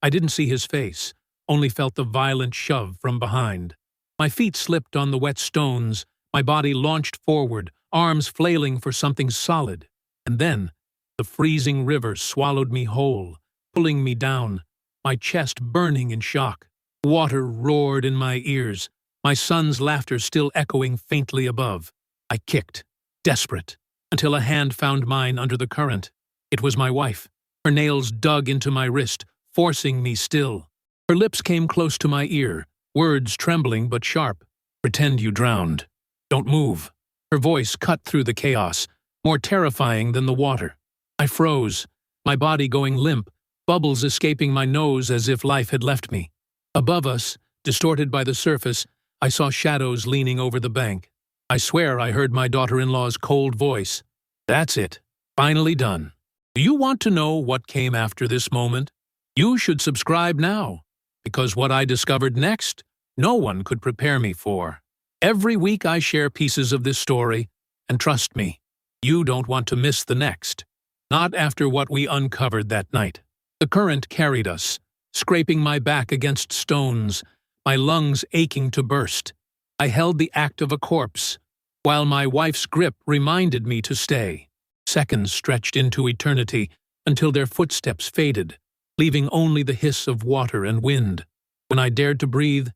I didn't see his face, only felt the violent shove from behind. My feet slipped on the wet stones, my body launched forward, arms flailing for something solid. And then, the freezing river swallowed me whole, pulling me down, my chest burning in shock. Water roared in my ears, my son's laughter still echoing faintly above. I kicked, desperate, until a hand found mine under the current. It was my wife. Her nails dug into my wrist, forcing me still. Her lips came close to my ear, words trembling but sharp. "Pretend you drowned. Don't move." Her voice cut through the chaos, more terrifying than the water. I froze, my body going limp, bubbles escaping my nose as if life had left me. Above us, distorted by the surface, I saw shadows leaning over the bank. I swear I heard my daughter-in-law's cold voice. "That's it. Finally done. Do you want to know what came after this moment? You should subscribe now, because what I discovered next, no one could prepare me for. Every week I share pieces of this story, and trust me, you don't want to miss the next. Not after what we uncovered that night. The current carried us, scraping my back against stones, my lungs aching to burst. I held the act of a corpse, while my wife's grip reminded me to stay. Seconds stretched into eternity until their footsteps faded, leaving only the hiss of water and wind. When I dared to breathe,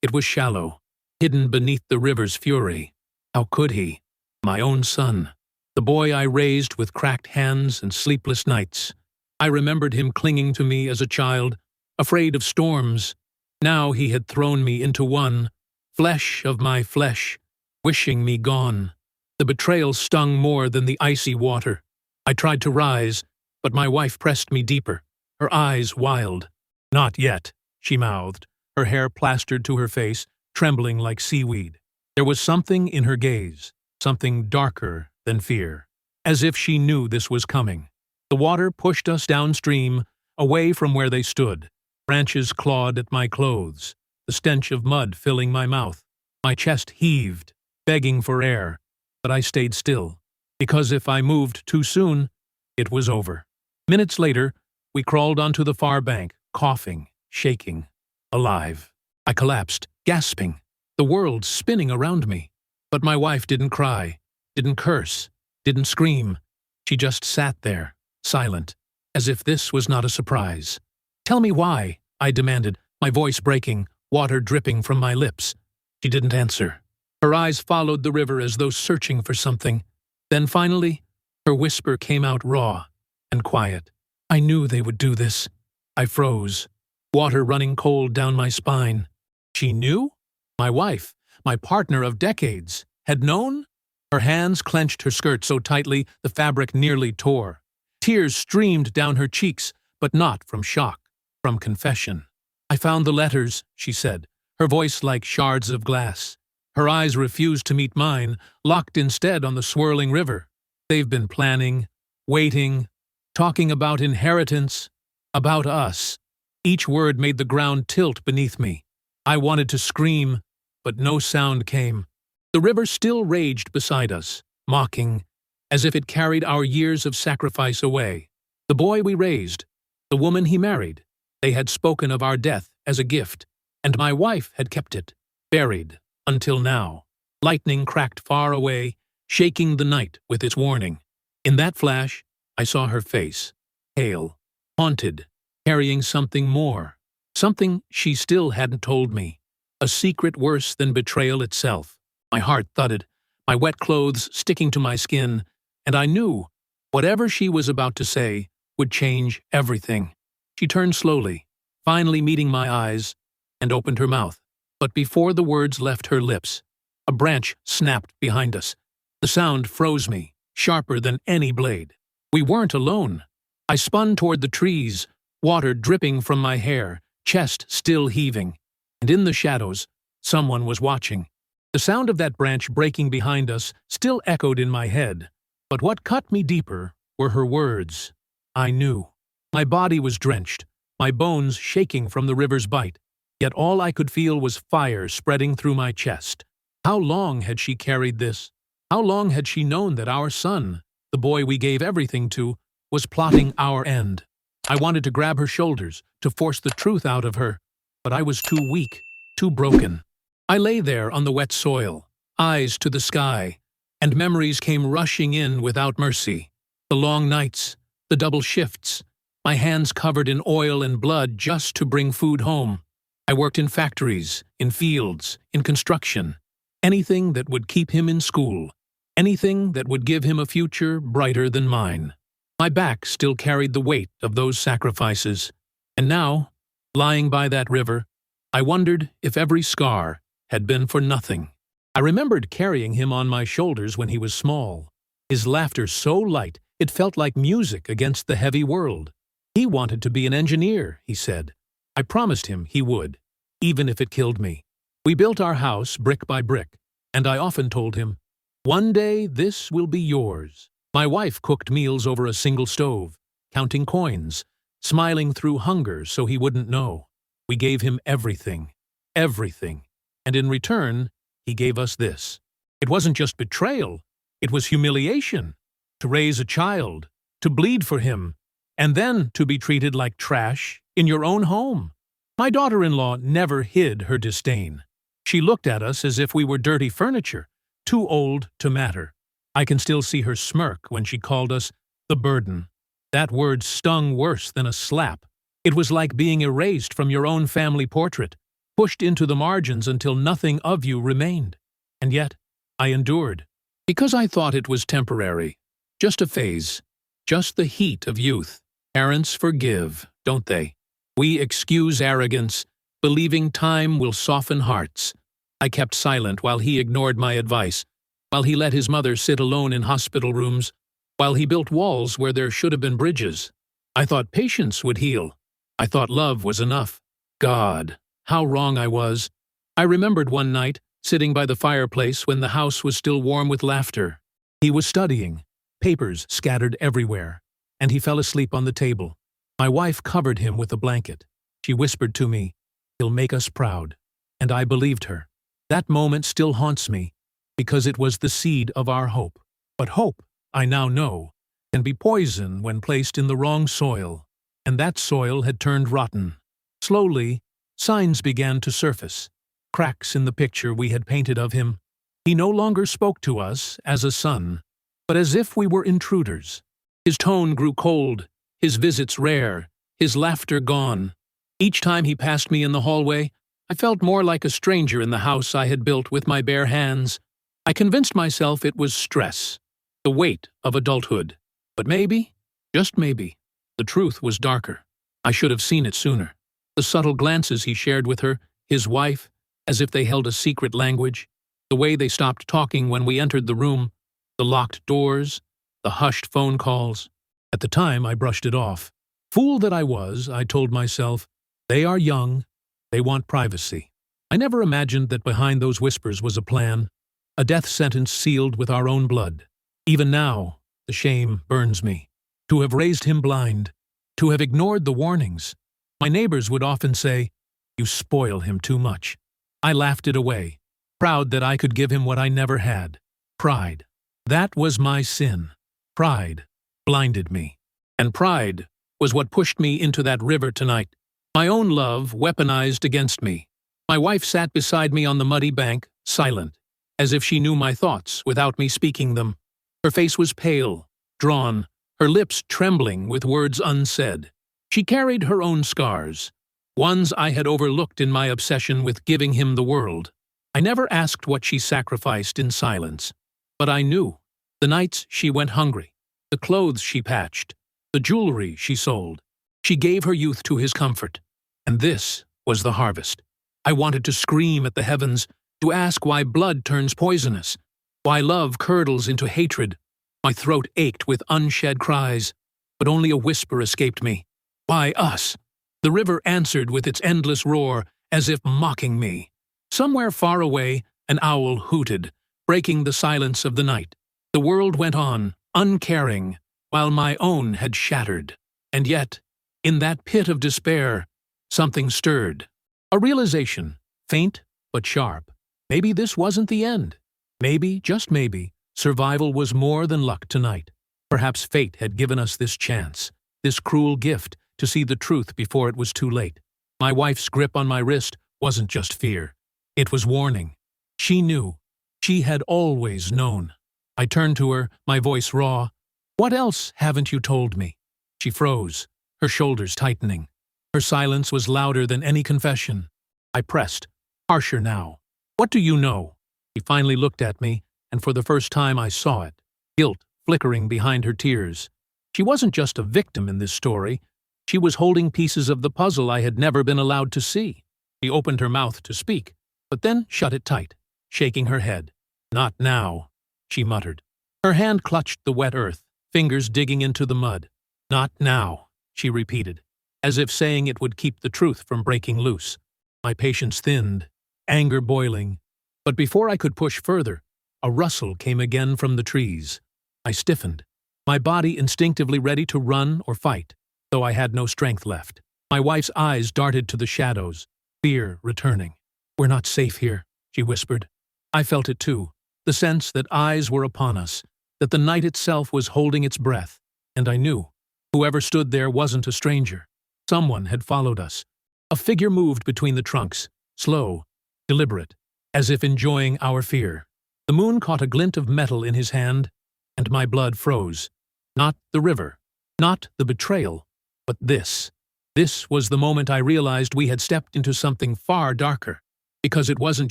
it was shallow, hidden beneath the river's fury. How could he? My own son. The boy I raised with cracked hands and sleepless nights. I remembered him clinging to me as a child, afraid of storms. Now he had thrown me into one, flesh of my flesh, wishing me gone. The betrayal stung more than the icy water. I tried to rise, but my wife pressed me deeper, her eyes wild. "Not yet," she mouthed, her hair plastered to her face, trembling like seaweed. There was something in her gaze, something darker than fear, as if she knew this was coming. The water pushed us downstream, away from where they stood. Branches clawed at my clothes, the stench of mud filling my mouth. My chest heaved, begging for air, but I stayed still, because if I moved too soon, it was over. Minutes later, we crawled onto the far bank, coughing, shaking, alive. I collapsed, gasping, the world spinning around me. But my wife didn't cry, didn't curse, didn't scream. She just sat there, silent, as if this was not a surprise. "Tell me why," I demanded, my voice breaking, water dripping from my lips. She didn't answer. Her eyes followed the river as though searching for something. Then finally, her whisper came out raw and quiet. "I knew they would do this." I froze, water running cold down my spine. She knew? My wife, my partner of decades, had known? Her hands clenched her skirt so tightly the fabric nearly tore. Tears streamed down her cheeks, but not from shock, from confession. "I found the letters," she said, her voice like shards of glass. Her eyes refused to meet mine, locked instead on the swirling river. "They've been planning, waiting, talking about inheritance, about us." Each word made the ground tilt beneath me. I wanted to scream, but no sound came. The river still raged beside us, mocking, as if it carried our years of sacrifice away. The boy we raised, the woman he married, they had spoken of our death as a gift, and my wife had kept it, buried, until now. Lightning cracked far away, shaking the night with its warning. In that flash, I saw her face, pale, haunted, carrying something more, something she still hadn't told me, a secret worse than betrayal itself. My heart thudded, my wet clothes sticking to my skin, and I knew whatever she was about to say would change everything. She turned slowly, finally meeting my eyes, and opened her mouth. But before the words left her lips, a branch snapped behind us. The sound froze me, sharper than any blade. We weren't alone. I spun toward the trees, water dripping from my hair, chest still heaving. And in the shadows, someone was watching. The sound of that branch breaking behind us still echoed in my head. But what cut me deeper were her words. I knew. My body was drenched, my bones shaking from the river's bite. Yet all I could feel was fire spreading through my chest. How long had she carried this? How long had she known that our son, the boy we gave everything to, was plotting our end? I wanted to grab her shoulders, to force the truth out of her, but I was too weak, too broken. I lay there on the wet soil, eyes to the sky, and memories came rushing in without mercy. The long nights, the double shifts, my hands covered in oil and blood just to bring food home. I worked in factories, in fields, in construction. Anything that would keep him in school. Anything that would give him a future brighter than mine. My back still carried the weight of those sacrifices. And now, lying by that river, I wondered if every scar had been for nothing. I remembered carrying him on my shoulders when he was small. His laughter so light, it felt like music against the heavy world. He wanted to be an engineer, he said. I promised him he would, even if it killed me. We built our house brick by brick, and I often told him, "One day this will be yours." My wife cooked meals over a single stove, counting coins, smiling through hunger so he wouldn't know. We gave him everything, everything, and in return, he gave us this. It wasn't just betrayal, it was humiliation. To raise a child, to bleed for him, and then to be treated like trash in your own home. My daughter-in-law never hid her disdain. She looked at us as if we were dirty furniture, too old to matter. I can still see her smirk when she called us the burden. That word stung worse than a slap. It was like being erased from your own family portrait, pushed into the margins until nothing of you remained. And yet, I endured, because I thought it was temporary, just a phase, just the heat of youth. Parents forgive, don't they? We excuse arrogance, believing time will soften hearts. I kept silent while he ignored my advice, while he let his mother sit alone in hospital rooms, while he built walls where there should have been bridges. I thought patience would heal. I thought love was enough. God, how wrong I was. I remembered one night, sitting by the fireplace when the house was still warm with laughter. He was studying, papers scattered everywhere, and he fell asleep on the table. My wife covered him with a blanket. She whispered to me, "He'll make us proud." And I believed her. That moment still haunts me, because it was the seed of our hope. But hope, I now know, can be poison when placed in the wrong soil. And that soil had turned rotten. Slowly, signs began to surface. Cracks in the picture we had painted of him. He no longer spoke to us as a son, but as if we were intruders. His tone grew cold, his visits rare, his laughter gone. Each time he passed me in the hallway, I felt more like a stranger in the house I had built with my bare hands. I convinced myself it was stress, the weight of adulthood. But maybe, just maybe, the truth was darker. I should have seen it sooner. The subtle glances he shared with her, his wife, as if they held a secret language, the way they stopped talking when we entered the room, the locked doors, the hushed phone calls. At the time, I brushed it off. Fool that I was, I told myself, they are young, they want privacy. I never imagined that behind those whispers was a plan, a death sentence sealed with our own blood. Even now, the shame burns me. To have raised him blind, to have ignored the warnings. My neighbors would often say, "You spoil him too much." I laughed it away, proud that I could give him what I never had. Pride. That was my sin. Pride blinded me. And pride was what pushed me into that river tonight. My own love weaponized against me. My wife sat beside me on the muddy bank, silent, as if she knew my thoughts without me speaking them. Her face was pale, drawn, her lips trembling with words unsaid. She carried her own scars, ones I had overlooked in my obsession with giving him the world. I never asked what she sacrificed in silence, but I knew. The nights she went hungry, the clothes she patched, the jewelry she sold. She gave her youth to his comfort, and this was the harvest. I wanted to scream at the heavens, to ask why blood turns poisonous, why love curdles into hatred. My throat ached with unshed cries, but only a whisper escaped me. Why us? The river answered with its endless roar, as if mocking me. Somewhere far away, an owl hooted, breaking the silence of the night. The world went on, uncaring, while my own had shattered. And yet, in that pit of despair, something stirred. A realization, faint but sharp. Maybe this wasn't the end. Maybe, just maybe, survival was more than luck tonight. Perhaps fate had given us this chance, this cruel gift, to see the truth before it was too late. My wife's grip on my wrist wasn't just fear. It was warning. She knew. She had always known. I turned to her, my voice raw. "What else haven't you told me?" She froze, her shoulders tightening. Her silence was louder than any confession. I pressed, harsher now. "What do you know?" She finally looked at me, and for the first time I saw it, guilt flickering behind her tears. She wasn't just a victim in this story. She was holding pieces of the puzzle I had never been allowed to see. She opened her mouth to speak, but then shut it tight, shaking her head. "Not now," she muttered. Her hand clutched the wet earth, fingers digging into the mud. "Not now," she repeated, as if saying it would keep the truth from breaking loose. My patience thinned, anger boiling. But before I could push further, a rustle came again from the trees. I stiffened, my body instinctively ready to run or fight, though I had no strength left. My wife's eyes darted to the shadows, fear returning. "We're not safe here," she whispered. I felt it too, the sense that eyes were upon us, that the night itself was holding its breath, and I knew whoever stood there wasn't a stranger. Someone had followed us. A figure moved between the trunks, slow, deliberate, as if enjoying our fear. The moon caught a glint of metal in his hand, and my blood froze. Not the river, not the betrayal, but this. This was the moment I realized we had stepped into something far darker, because it wasn't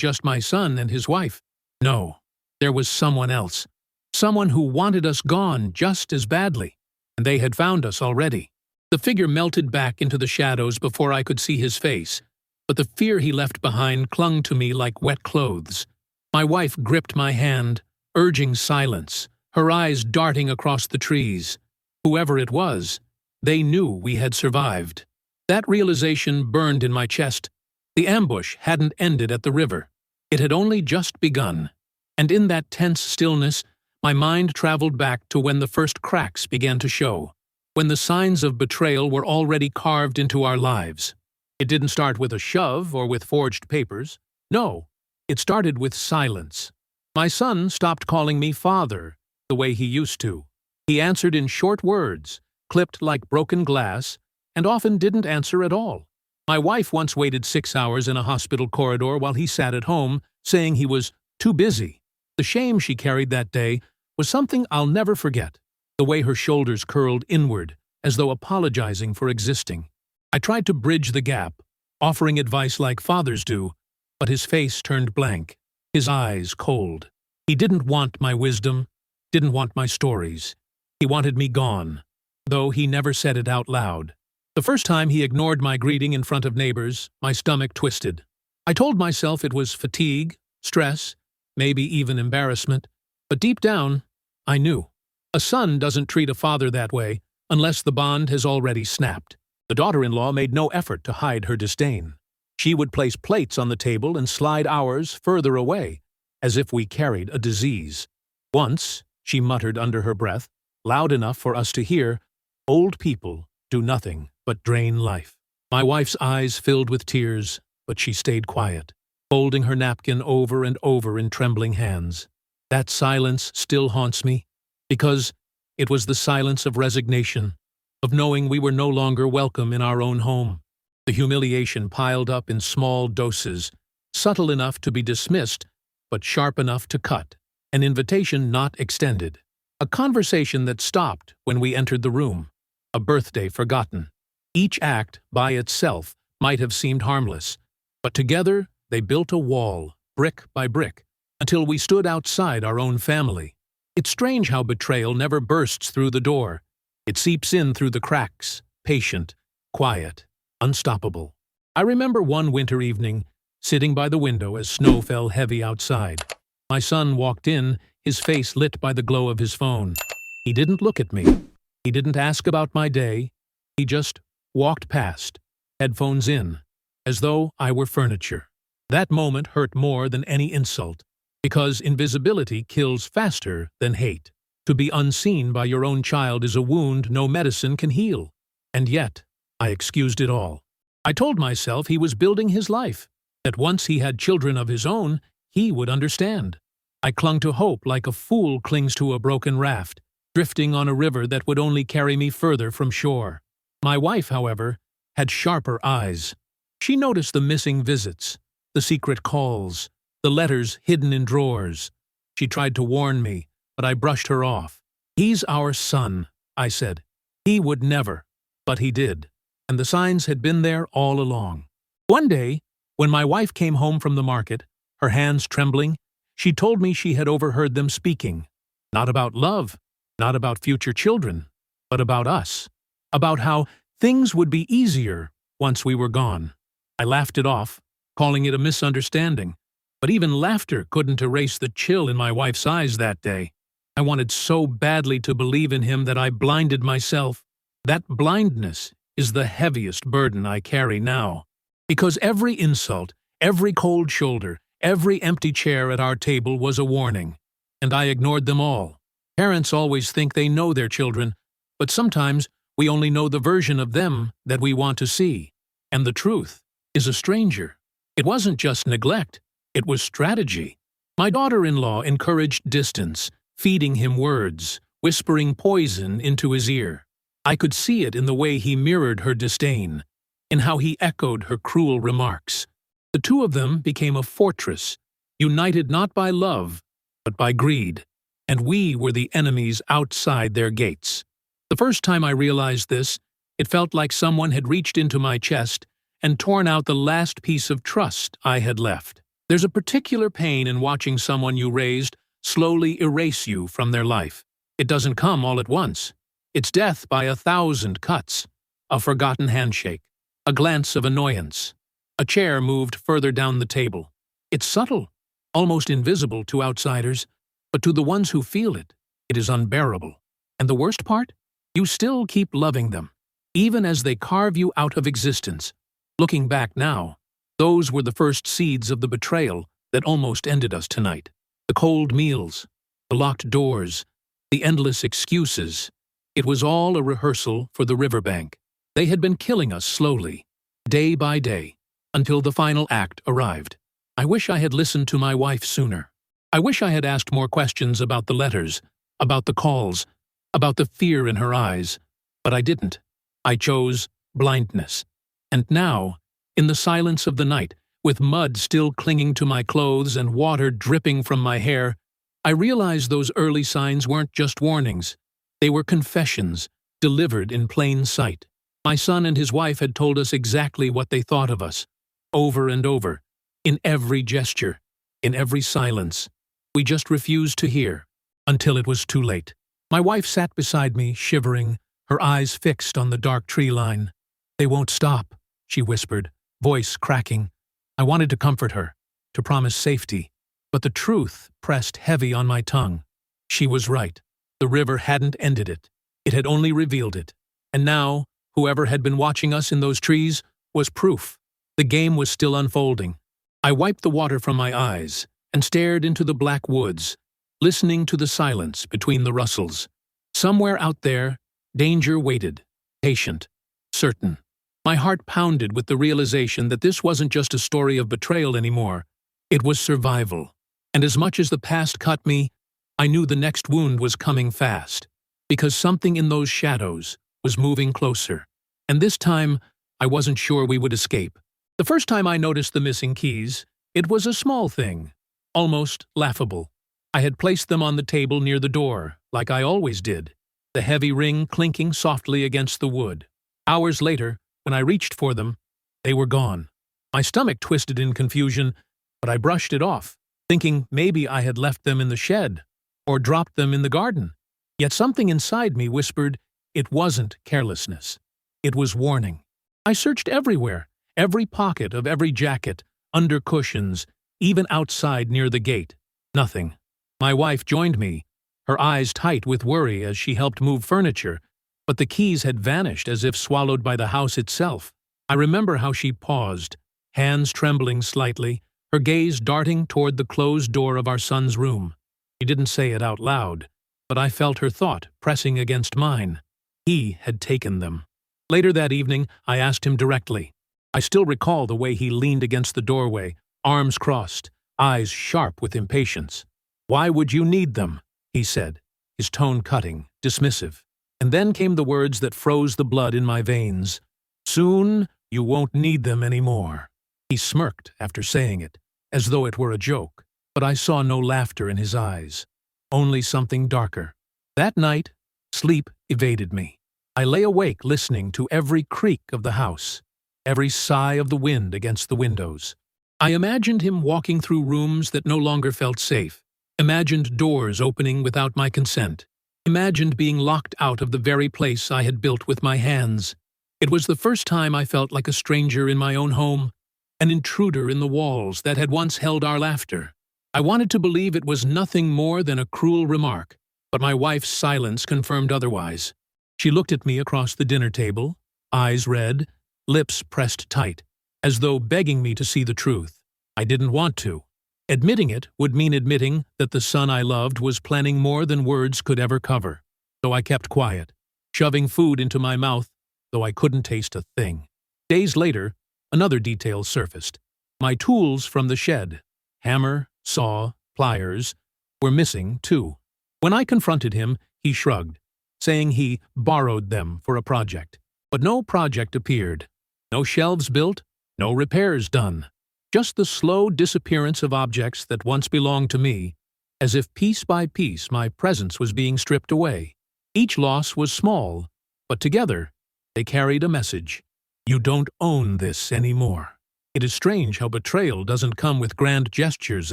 just my son and his wife. No, there was someone else, someone who wanted us gone just as badly, and they had found us already. The figure melted back into the shadows before I could see his face, but the fear he left behind clung to me like wet clothes. My wife gripped my hand, urging silence, her eyes darting across the trees. Whoever it was, they knew we had survived. That realization burned in my chest. The ambush hadn't ended at the river. It had only just begun. And in that tense stillness, my mind traveled back to when the first cracks began to show, when the signs of betrayal were already carved into our lives. It didn't start with a shove or with forged papers. No, it started with silence. My son stopped calling me father the way he used to. He answered in short words, clipped like broken glass, and often didn't answer at all. My wife once waited 6 hours in a hospital corridor while he sat at home, saying he was too busy. The shame she carried that day was something I'll never forget, the way her shoulders curled inward, as though apologizing for existing. I tried to bridge the gap, offering advice like fathers do, but his face turned blank, his eyes cold. He didn't want my wisdom, didn't want my stories. He wanted me gone, though he never said it out loud. The first time he ignored my greeting in front of neighbors, my stomach twisted. I told myself it was fatigue, stress, maybe even embarrassment, but deep down, I knew. A son doesn't treat a father that way unless the bond has already snapped. The daughter-in-law made no effort to hide her disdain. She would place plates on the table and slide ours further away, as if we carried a disease. Once, she muttered under her breath, loud enough for us to hear, "Old people do nothing but drain life." My wife's eyes filled with tears, but she stayed quiet, folding her napkin over and over in trembling hands. That silence still haunts me, because it was the silence of resignation, of knowing we were no longer welcome in our own home. The humiliation piled up in small doses, subtle enough to be dismissed, but sharp enough to cut. An invitation not extended. A conversation that stopped when we entered the room. A birthday forgotten. Each act, by itself, might have seemed harmless, but together they built a wall, brick by brick, until we stood outside our own family. It's strange how betrayal never bursts through the door. It seeps in through the cracks, patient, quiet, unstoppable. I remember one winter evening, sitting by the window as snow fell heavy outside. My son walked in, his face lit by the glow of his phone. He didn't look at me. He didn't ask about my day. He just walked past, headphones in, as though I were furniture. That moment hurt more than any insult, because invisibility kills faster than hate. To be unseen by your own child is a wound no medicine can heal. And yet, I excused it all. I told myself he was building his life, that once he had children of his own, he would understand. I clung to hope like a fool clings to a broken raft, drifting on a river that would only carry me further from shore. My wife, however, had sharper eyes. She noticed the missing visits, the secret calls, the letters hidden in drawers. She tried to warn me, but I brushed her off. "He's our son," I said. "He would never." But he did, and the signs had been there all along. One day, when my wife came home from the market, her hands trembling, she told me she had overheard them speaking, not about love, not about future children, but about us, about how things would be easier once we were gone. I laughed it off, calling it a misunderstanding, but even laughter couldn't erase the chill in my wife's eyes that day. I wanted so badly to believe in him that I blinded myself. That blindness is the heaviest burden I carry now. Because every insult, every cold shoulder, every empty chair at our table was a warning, and I ignored them all. Parents always think they know their children, but sometimes we only know the version of them that we want to see, and the truth is a stranger. It wasn't just neglect, it was strategy. My daughter-in-law encouraged distance, feeding him words, whispering poison into his ear. I could see it in the way he mirrored her disdain, in how he echoed her cruel remarks. The two of them became a fortress, united not by love, but by greed, and we were the enemies outside their gates. The first time I realized this, it felt like someone had reached into my chest and torn out the last piece of trust I had left. There's a particular pain in watching someone you raised slowly erase you from their life. It doesn't come all at once. It's death by 1,000 cuts, a forgotten handshake, a glance of annoyance, a chair moved further down the table. It's subtle, almost invisible to outsiders, but to the ones who feel it, it is unbearable. And the worst part? You still keep loving them, even as they carve you out of existence. Looking back now, those were the first seeds of the betrayal that almost ended us tonight. The cold meals, the locked doors, the endless excuses. It was all a rehearsal for the riverbank. They had been killing us slowly, day by day, until the final act arrived. I wish I had listened to my wife sooner. I wish I had asked more questions about the letters, about the calls, about the fear in her eyes, but I didn't. I chose blindness. And now, in the silence of the night, with mud still clinging to my clothes and water dripping from my hair, I realized those early signs weren't just warnings. They were confessions, delivered in plain sight. My son and his wife had told us exactly what they thought of us, over and over, in every gesture, in every silence. We just refused to hear, until it was too late. My wife sat beside me, shivering, her eyes fixed on the dark tree line. "They won't stop," she whispered, voice cracking. I wanted to comfort her, to promise safety, but the truth pressed heavy on my tongue. She was right. The river hadn't ended it. It had only revealed it. And now, whoever had been watching us in those trees was proof. The game was still unfolding. I wiped the water from my eyes and stared into the black woods, listening to the silence between the rustles. Somewhere out there, danger waited, patient, certain. My heart pounded with the realization that this wasn't just a story of betrayal anymore. It was survival. And as much as the past cut me, I knew the next wound was coming fast, because something in those shadows was moving closer. And this time, I wasn't sure we would escape. The first time I noticed the missing keys, it was a small thing, almost laughable. I had placed them on the table near the door, like I always did, the heavy ring clinking softly against the wood. Hours later, when I reached for them, they were gone. My stomach twisted in confusion, but I brushed it off, thinking maybe I had left them in the shed or dropped them in the garden. Yet something inside me whispered it wasn't carelessness. It was warning. I searched everywhere, every pocket of every jacket, under cushions, even outside near the gate. Nothing. My wife joined me, her eyes tight with worry as she helped move furniture, but the keys had vanished as if swallowed by the house itself. I remember how she paused, hands trembling slightly, her gaze darting toward the closed door of our son's room. She didn't say it out loud, but I felt her thought pressing against mine. He had taken them. Later that evening, I asked him directly. I still recall the way he leaned against the doorway, arms crossed, eyes sharp with impatience. "Why would you need them?" he said, his tone cutting, dismissive. And then came the words that froze the blood in my veins. "Soon, you won't need them anymore." He smirked after saying it, as though it were a joke, but I saw no laughter in his eyes, only something darker. That night, sleep evaded me. I lay awake listening to every creak of the house, every sigh of the wind against the windows. I imagined him walking through rooms that no longer felt safe, imagined doors opening without my consent, imagined being locked out of the very place I had built with my hands. It was the first time I felt like a stranger in my own home, an intruder in the walls that had once held our laughter. I wanted to believe it was nothing more than a cruel remark, but my wife's silence confirmed otherwise. She looked at me across the dinner table, eyes red, lips pressed tight, as though begging me to see the truth. I didn't want to. Admitting it would mean admitting that the son I loved was planning more than words could ever cover. So I kept quiet, shoving food into my mouth, though I couldn't taste a thing. Days later, another detail surfaced. My tools from the shed, hammer, saw, pliers, were missing too. When I confronted him, he shrugged, saying he borrowed them for a project. But no project appeared. No shelves built, no repairs done. Just the slow disappearance of objects that once belonged to me, as if piece by piece my presence was being stripped away. Each loss was small, but together they carried a message. You don't own this anymore. It is strange how betrayal doesn't come with grand gestures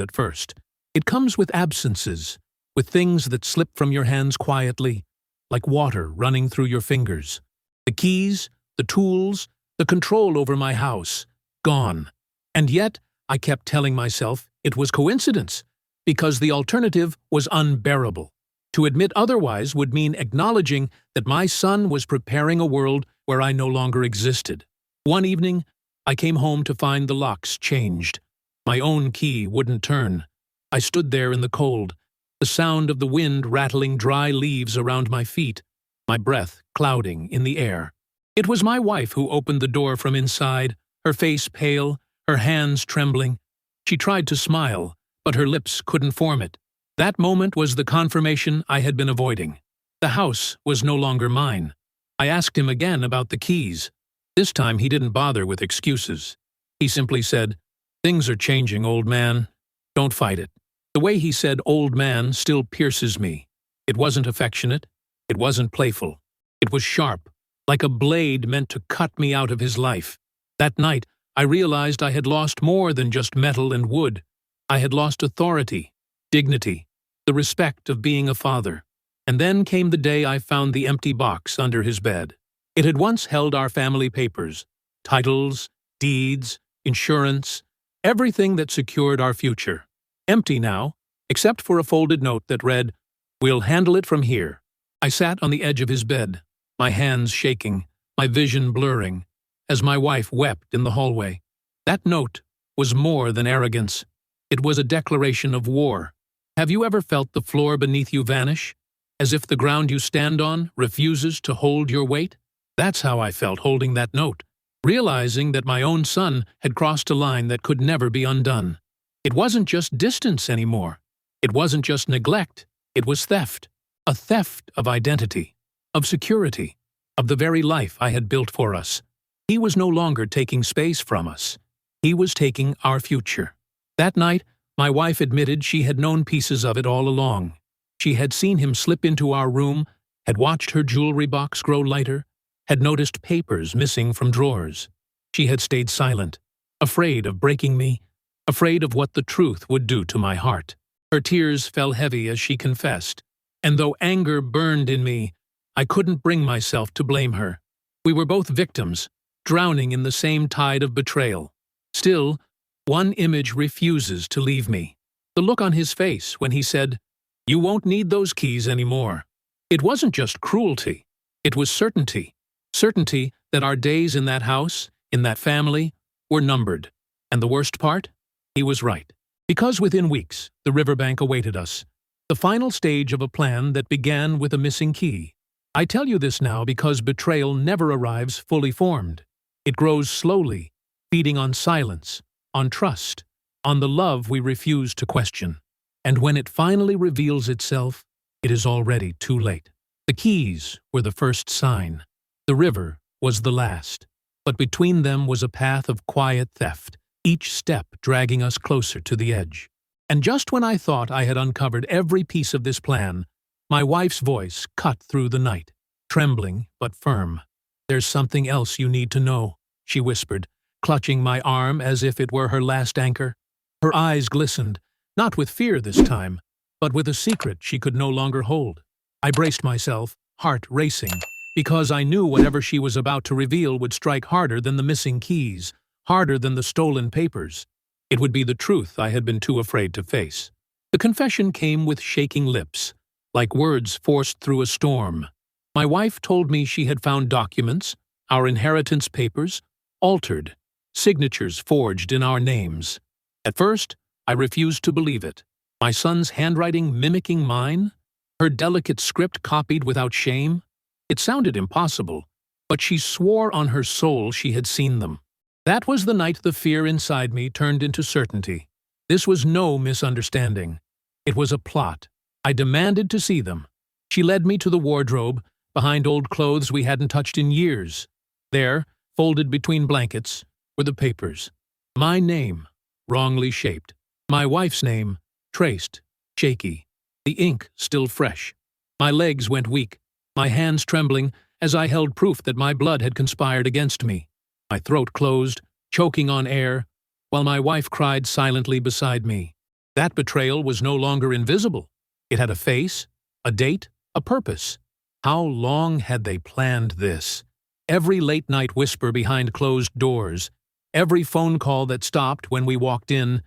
at first. It comes with absences, with things that slip from your hands quietly, like water running through your fingers. The keys, the tools, the control over my house, gone. And yet, I kept telling myself it was coincidence, because the alternative was unbearable. To admit otherwise would mean acknowledging that my son was preparing a world where I no longer existed. One evening, I came home to find the locks changed. My own key wouldn't turn. I stood there in the cold, the sound of the wind rattling dry leaves around my feet, my breath clouding in the air. It was my wife who opened the door from inside, her face pale, her hands trembling. She tried to smile, but her lips couldn't form it. That moment was the confirmation I had been avoiding. The house was no longer mine. I asked him again about the keys. This time he didn't bother with excuses. He simply said, "Things are changing, old man. Don't fight it." The way he said "old man" still pierces me. It wasn't affectionate. It wasn't playful. It was sharp, like a blade meant to cut me out of his life. That night, I realized I had lost more than just metal and wood. I had lost authority, dignity, the respect of being a father. And then came the day I found the empty box under his bed. It had once held our family papers, titles, deeds, insurance, everything that secured our future. Empty now, except for a folded note that read, "We'll handle it from here." I sat on the edge of his bed, my hands shaking, my vision blurring, as my wife wept in the hallway. That note was more than arrogance. It was a declaration of war. Have you ever felt the floor beneath you vanish, as if the ground you stand on refuses to hold your weight? That's how I felt holding that note, realizing that my own son had crossed a line that could never be undone. It wasn't just distance anymore. It wasn't just neglect. It was theft. A theft of identity, of security, of the very life I had built for us. He was no longer taking space from us. He was taking our future. That night, my wife admitted she had known pieces of it all along. She had seen him slip into our room, had watched her jewelry box grow lighter, had noticed papers missing from drawers. She had stayed silent, afraid of breaking me, afraid of what the truth would do to my heart. Her tears fell heavy as she confessed, and though anger burned in me, I couldn't bring myself to blame her. We were both victims, drowning in the same tide of betrayal. Still, one image refuses to leave me. The look on his face when he said, "You won't need those keys anymore." It wasn't just cruelty. It was certainty. Certainty that our days in that house, in that family, were numbered. And the worst part? He was right. Because within weeks, the riverbank awaited us. The final stage of a plan that began with a missing key. I tell you this now because betrayal never arrives fully formed. It grows slowly, feeding on silence, on trust, on the love we refuse to question. And when it finally reveals itself, it is already too late. The The keys were the first sign. The river was the last. But between them was a path of quiet theft, each step dragging us closer to the edge. And just when I thought I had uncovered every piece of this plan, my wife's voice cut through the night, trembling but firm. "There's something else you need to know," she whispered, clutching my arm as if it were her last anchor. Her eyes glistened, not with fear this time, but with a secret she could no longer hold. I braced myself, heart racing, because I knew whatever she was about to reveal would strike harder than the missing keys, harder than the stolen papers. It would be the truth I had been too afraid to face. The confession came with shaking lips, like words forced through a storm. My wife told me she had found documents, our inheritance papers, altered, signatures forged in our names. At first, I refused to believe it. My son's handwriting mimicking mine? Her delicate script copied without shame? It sounded impossible, but she swore on her soul she had seen them. That was the night the fear inside me turned into certainty. This was no misunderstanding. It was a plot. I demanded to see them. She led me to the wardrobe, behind old clothes we hadn't touched in years. There, folded between blankets, were the papers. My name, wrongly shaped. My wife's name, traced, shaky. The ink still fresh. My legs went weak, my hands trembling as I held proof that my blood had conspired against me. My throat closed, choking on air, while my wife cried silently beside me. That betrayal was no longer invisible. It had a face, a date, a purpose. How long had they planned this? Every late-night whisper behind closed doors, every phone call that stopped when we walked in,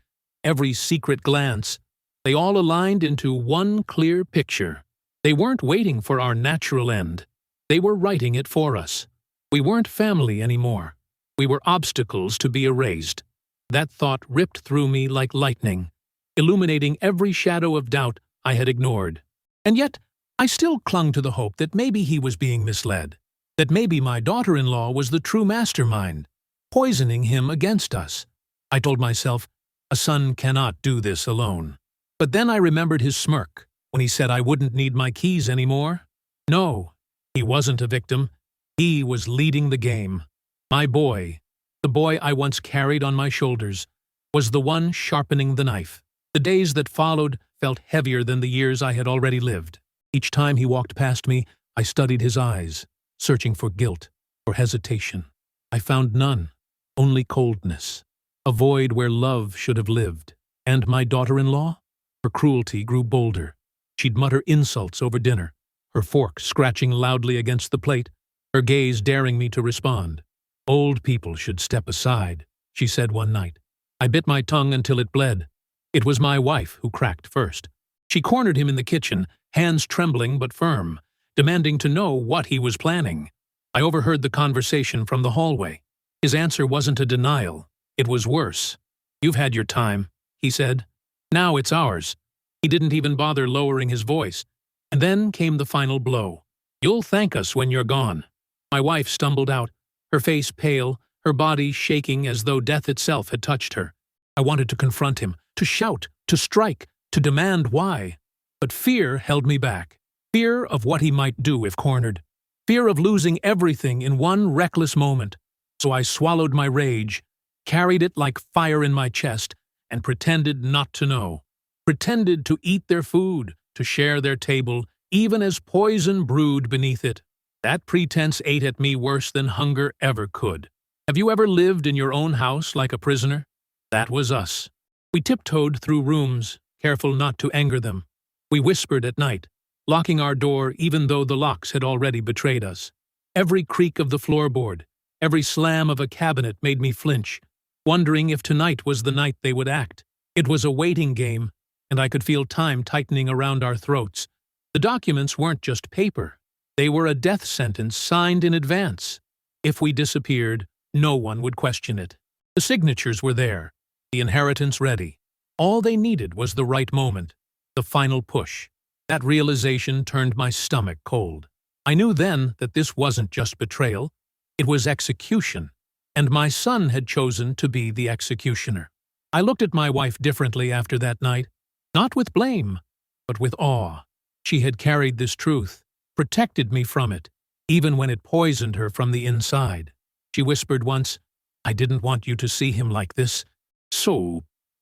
every secret glance, they all aligned into one clear picture. They weren't waiting for our natural end. They were writing it for us. We weren't family anymore. We were obstacles to be erased. That thought ripped through me like lightning, illuminating every shadow of doubt I had ignored. And yet, I still clung to the hope that maybe he was being misled, that maybe my daughter-in-law was the true mastermind, poisoning him against us. I told myself, a son cannot do this alone. But then I remembered his smirk when he said I wouldn't need my keys anymore. No, he wasn't a victim. He was leading the game. My boy, the boy I once carried on my shoulders, was the one sharpening the knife. The days that followed felt heavier than the years I had already lived. Each time he walked past me, I studied his eyes, searching for guilt, for hesitation. I found none, only coldness, a void where love should have lived. And my daughter-in-law? Her cruelty grew bolder. She'd mutter insults over dinner, her fork scratching loudly against the plate, her gaze daring me to respond. "Old people should step aside," she said one night. I bit my tongue until it bled. It was my wife who cracked first. She cornered him in the kitchen, hands trembling but firm, demanding to know what he was planning. I overheard the conversation from the hallway. His answer wasn't a denial. It was worse. "You've had your time," he said. "Now it's ours." He didn't even bother lowering his voice. And then came the final blow. "You'll thank us when you're gone." My wife stumbled out, her face pale, her body shaking as though death itself had touched her. I wanted to confront him, to shout, to strike, to demand why. But fear held me back. Fear of what he might do if cornered. Fear of losing everything in one reckless moment. So I swallowed my rage, carried it like fire in my chest, and pretended not to know. Pretended to eat their food, to share their table, even as poison brewed beneath it. That pretense ate at me worse than hunger ever could. Have you ever lived in your own house like a prisoner? That was us. We tiptoed through rooms, careful not to anger them. We whispered at night, locking our door even though the locks had already betrayed us. Every creak of the floorboard, every slam of a cabinet made me flinch, wondering if tonight was the night they would act. It was a waiting game, and I could feel time tightening around our throats. The documents weren't just paper. They were a death sentence signed in advance. If we disappeared, no one would question it. The signatures were there, the inheritance ready. All they needed was the right moment, the final push. That realization turned my stomach cold. I knew then that this wasn't just betrayal, it was execution, and my son had chosen to be the executioner. I looked at my wife differently after that night, not with blame, but with awe. She had carried this truth, protected me from it, even when it poisoned her from the inside. She whispered once, "I didn't want you to see him like this."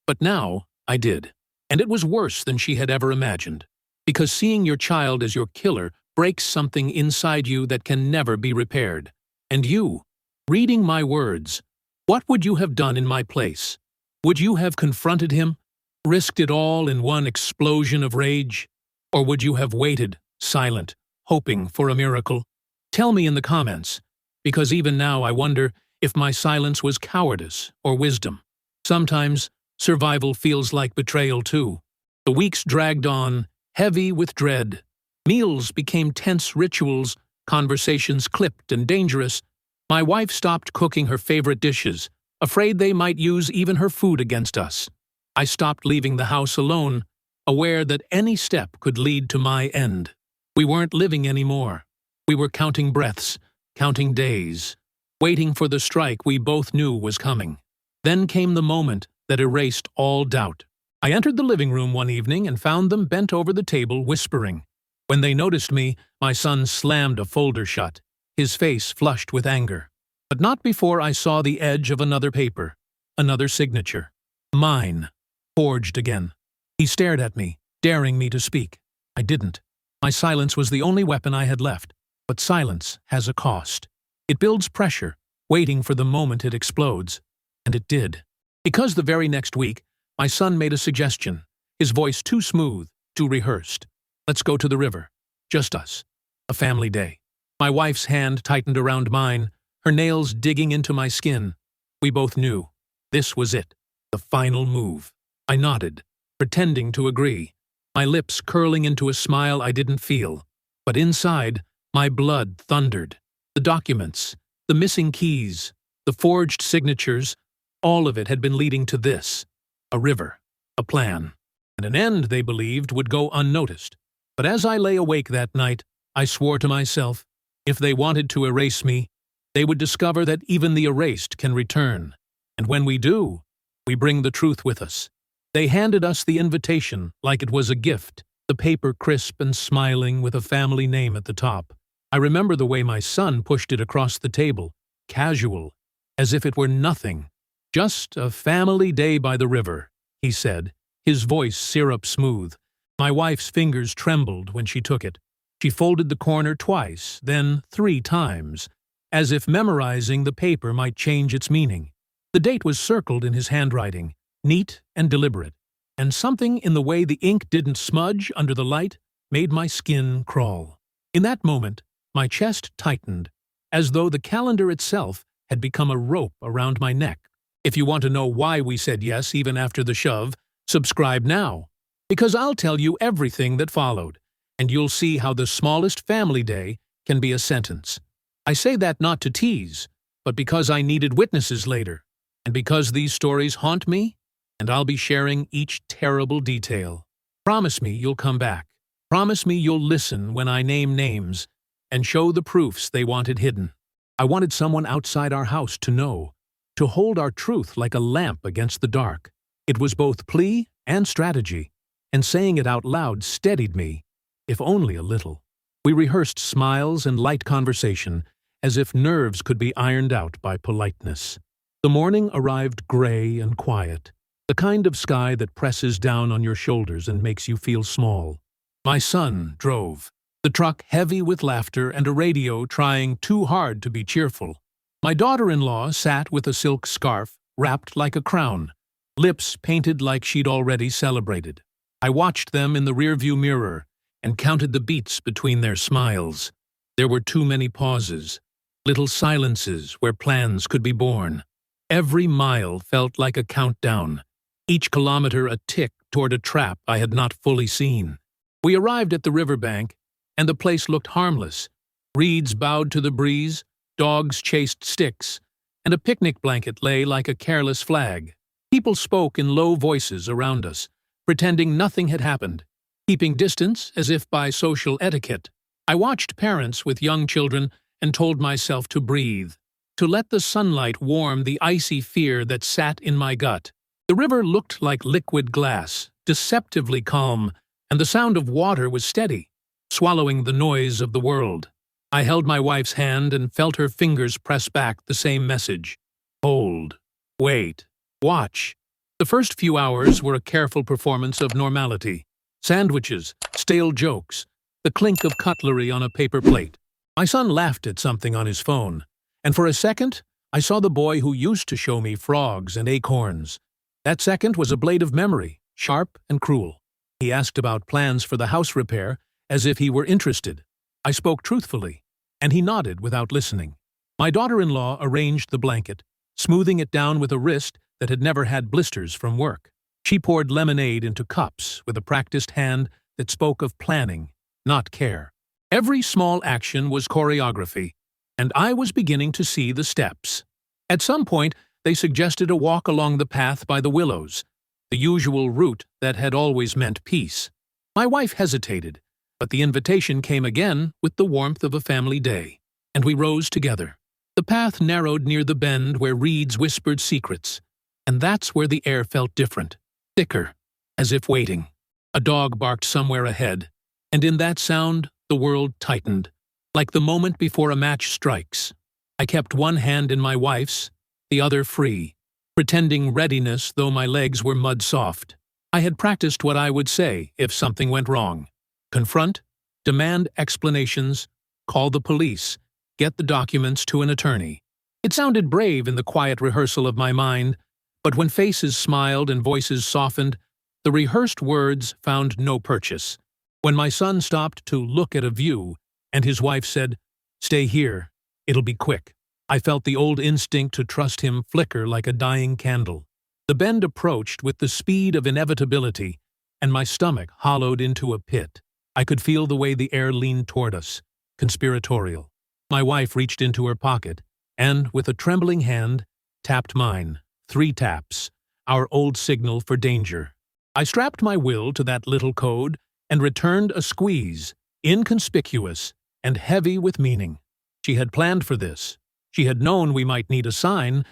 But now I did. And it was worse than she had ever imagined. Because seeing your child as your killer breaks something inside you that can never be repaired. And you, reading my words, what would you have done in my place? Would you have confronted him, risked it all in one explosion of rage? Or would you have waited, silent, hoping for a miracle? Tell me in the comments, because even now I wonder if my silence was cowardice or wisdom. Sometimes survival feels like betrayal too. The weeks dragged on, heavy with dread. Meals became tense rituals, conversations clipped and dangerous. My wife stopped cooking her favorite dishes, afraid they might use even her food against us. I stopped leaving the house alone, aware that any step could lead to my end. We weren't living anymore. We were counting breaths, counting days, waiting for the strike we both knew was coming. Then came the moment that erased all doubt. I entered the living room one evening and found them bent over the table whispering. When they noticed me, my son slammed a folder shut, his face flushed with anger. But not before I saw the edge of another paper, another signature. Mine, forged again. He stared at me, daring me to speak. I didn't. My silence was the only weapon I had left. But silence has a cost. It builds pressure, waiting for the moment it explodes. And it did. Because the very next week, my son made a suggestion, his voice too smooth, too rehearsed. Let's go to the river. Just us. A family day. My wife's hand tightened around mine, her nails digging into my skin. We both knew. This was it. The final move. I nodded, pretending to agree, my lips curling into a smile I didn't feel. But inside, my blood thundered. The documents, the missing keys, the forged signatures, all of it had been leading to this. A river, a plan, and an end they believed would go unnoticed. But as I lay awake that night, I swore to myself, if they wanted to erase me, they would discover that even the erased can return. And when we do, we bring the truth with us. They handed us the invitation like it was a gift, the paper crisp and smiling with a family name at the top. I remember the way my son pushed it across the table, casual, as if it were nothing. "Just a family day by the river," he said, his voice syrup smooth. My wife's fingers trembled when she took it. She folded the corner twice, then 3 times, as if memorizing the paper might change its meaning. The date was circled in his handwriting, neat and deliberate, and something in the way the ink didn't smudge under the light made my skin crawl. In that moment, my chest tightened, as though the calendar itself had become a rope around my neck. If you want to know why we said yes even after the shove, subscribe now, because I'll tell you everything that followed, and you'll see how the smallest family day can be a sentence. I say that not to tease, but because I needed witnesses later, and because these stories haunt me, and I'll be sharing each terrible detail. Promise me you'll come back. Promise me you'll listen when I name names, and show the proofs they wanted hidden. I wanted someone outside our house to know, to hold our truth like a lamp against the dark. It was both plea and strategy, and saying it out loud steadied me, if only a little. We rehearsed smiles and light conversation, as if nerves could be ironed out by politeness. The morning arrived gray and quiet, the kind of sky that presses down on your shoulders and makes you feel small. My son drove, the truck heavy with laughter and a radio trying too hard to be cheerful. My daughter-in-law sat with a silk scarf wrapped like a crown, lips painted like she'd already celebrated. I watched them in the rearview mirror and counted the beats between their smiles. There were too many pauses, little silences where plans could be born. Every mile felt like a countdown, each kilometer a tick toward a trap I had not fully seen. We arrived at the riverbank, and the place looked harmless. Reeds bowed to the breeze, dogs chased sticks, and a picnic blanket lay like a careless flag. People spoke in low voices around us, pretending nothing had happened, keeping distance as if by social etiquette. I watched parents with young children and told myself to breathe, to let the sunlight warm the icy fear that sat in my gut. The river looked like liquid glass, deceptively calm, and the sound of water was steady. swallowing the noise of the world. I held my wife's hand and felt her fingers press back the same message. Hold. Wait. Watch. The first few hours were a careful performance of normality. Sandwiches, stale jokes, the clink of cutlery on a paper plate. My son laughed at something on his phone, and for a second, I saw the boy who used to show me frogs and acorns. That second was a blade of memory, sharp and cruel. He asked about plans for the house repair, as if he were interested. I spoke truthfully, and he nodded without listening. My daughter-in-law arranged the blanket, smoothing it down with a wrist that had never had blisters from work. She poured lemonade into cups with a practiced hand that spoke of planning, not care. Every small action was choreography, and I was beginning to see the steps. At some point, they suggested a walk along the path by the willows, the usual route that had always meant peace. My wife hesitated, but the invitation came again with the warmth of a family day, and we rose together. The path narrowed near the bend where reeds whispered secrets, and that's where the air felt different, thicker, as if waiting. A dog barked somewhere ahead, and in that sound, the world tightened, like the moment before a match strikes. I kept one hand in my wife's, the other free, pretending readiness though my legs were mud-soft. I had practiced what I would say if something went wrong. Confront, demand explanations, call the police, get the documents to an attorney. It sounded brave in the quiet rehearsal of my mind, but when faces smiled and voices softened, the rehearsed words found no purchase. When my son stopped to look at a view, and his wife said, "Stay here, it'll be quick," I felt the old instinct to trust him flicker like a dying candle. The bend approached with the speed of inevitability, and my stomach hollowed into a pit. I could feel the way the air leaned toward us, conspiratorial. My wife reached into her pocket, and, with a trembling hand, tapped mine. 3 taps, our old signal for danger. I strapped my will to that little code and returned a squeeze, inconspicuous and heavy with meaning. She had planned for this. She had known we might need a sign,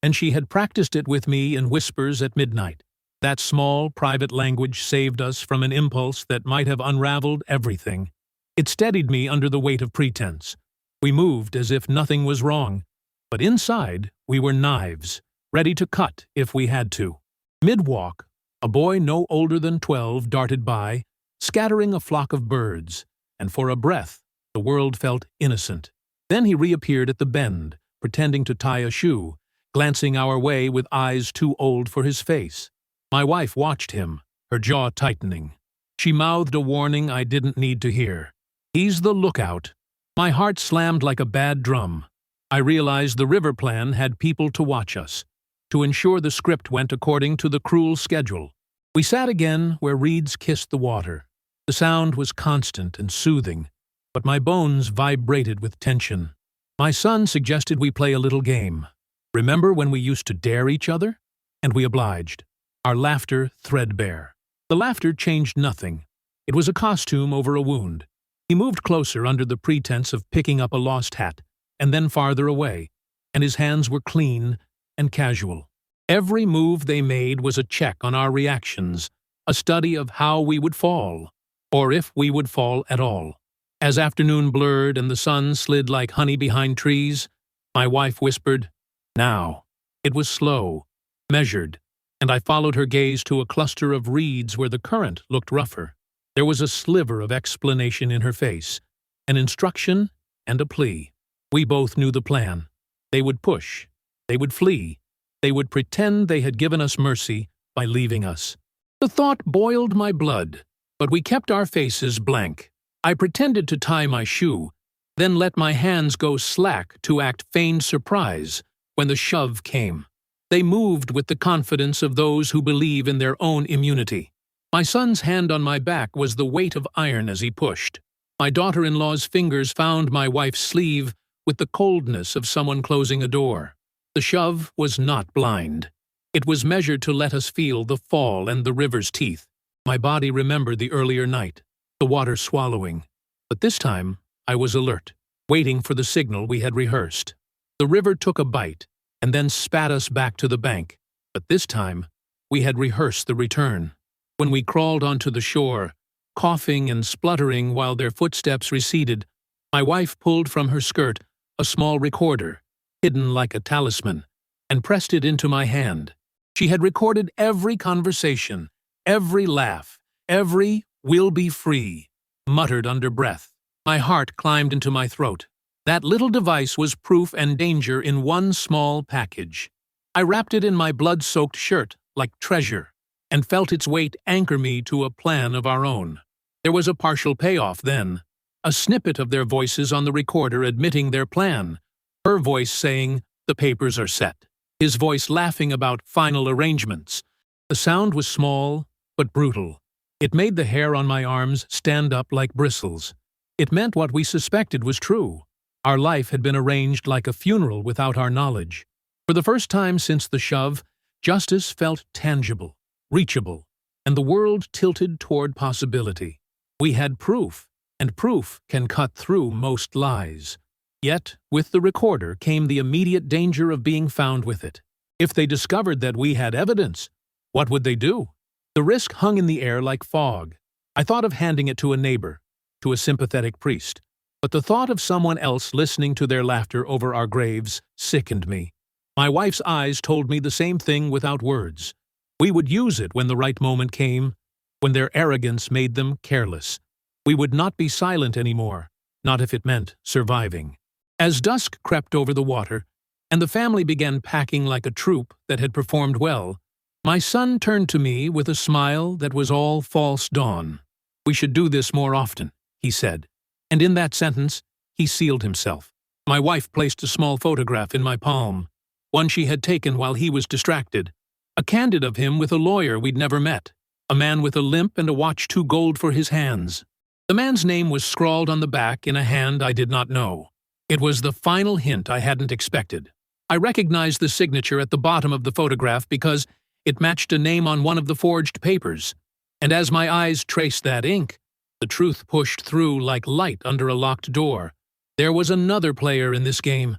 and she had practiced it with me in whispers at midnight. That small, private language saved us from an impulse that might have unraveled everything. It steadied me under the weight of pretense. We moved as if nothing was wrong, but inside we were knives, ready to cut if we had to. Mid-walk, a boy no older than 12 darted by, scattering a flock of birds, and for a breath the world felt innocent. Then he reappeared at the bend, pretending to tie a shoe, glancing our way with eyes too old for his face. My wife watched him, her jaw tightening. She mouthed a warning I didn't need to hear. "He's the lookout." My heart slammed like a bad drum. I realized the river plan had people to watch us, to ensure the script went according to the cruel schedule. We sat again where reeds kissed the water. The sound was constant and soothing, but my bones vibrated with tension. My son suggested we play a little game. Remember when we used to dare each other? And we obliged. Our laughter threadbare. The laughter changed nothing. It was a costume over a wound. He moved closer under the pretense of picking up a lost hat, and then farther away, and his hands were clean and casual. Every move they made was a check on our reactions, a study of how we would fall, or if we would fall at all. As afternoon blurred and the sun slid like honey behind trees, my wife whispered, "Now." It was slow, measured, and I followed her gaze to a cluster of reeds where the current looked rougher. There was a sliver of explanation in her face, an instruction and a plea. We both knew the plan. They would push. They would flee. They would pretend they had given us mercy by leaving us. The thought boiled my blood, but we kept our faces blank. I pretended to tie my shoe, then let my hands go slack to act feigned surprise when the shove came. They moved with the confidence of those who believe in their own immunity. My son's hand on my back was the weight of iron as he pushed. My daughter-in-law's fingers found my wife's sleeve with the coldness of someone closing a door. The shove was not blind. It was measured to let us feel the fall and the river's teeth. My body remembered the earlier night, the water swallowing. But this time, I was alert, waiting for the signal we had rehearsed. The river took a bite, and then spat us back to the bank. But this time, we had rehearsed the return. When we crawled onto the shore, coughing and spluttering while their footsteps receded, my wife pulled from her skirt a small recorder, hidden like a talisman, and pressed it into my hand. She had recorded every conversation, every laugh, every "we'll be free," muttered under breath. My heart climbed into my throat. That little device was proof and danger in one small package. I wrapped it in my blood-soaked shirt like treasure, and felt its weight anchor me to a plan of our own. There was a partial payoff then, a snippet of their voices on the recorder admitting their plan, her voice saying, "The papers are set," his voice laughing about final arrangements. The sound was small, but brutal. It made the hair on my arms stand up like bristles. It meant what we suspected was true. Our life had been arranged like a funeral without our knowledge. For the first time since the shove, justice felt tangible, reachable, and the world tilted toward possibility. We had proof, and proof can cut through most lies. Yet, with the recorder came the immediate danger of being found with it. If they discovered that we had evidence, what would they do? The risk hung in the air like fog. I thought of handing it to a neighbor, to a sympathetic priest, but the thought of someone else listening to their laughter over our graves sickened me. My wife's eyes told me the same thing without words. We would use it when the right moment came, when their arrogance made them careless. We would not be silent anymore, not if it meant surviving. As dusk crept over the water, and the family began packing like a troop that had performed well, my son turned to me with a smile that was all false dawn. "We should do this more often," he said. And in that sentence, he sealed himself. My wife placed a small photograph in my palm, one she had taken while he was distracted. A candid of him with a lawyer we'd never met, a man with a limp and a watch too gold for his hands. The man's name was scrawled on the back in a hand I did not know. It was the final hint I hadn't expected. I recognized the signature at the bottom of the photograph because it matched a name on one of the forged papers. And as my eyes traced that ink, the truth pushed through like light under a locked door. There was another player in this game.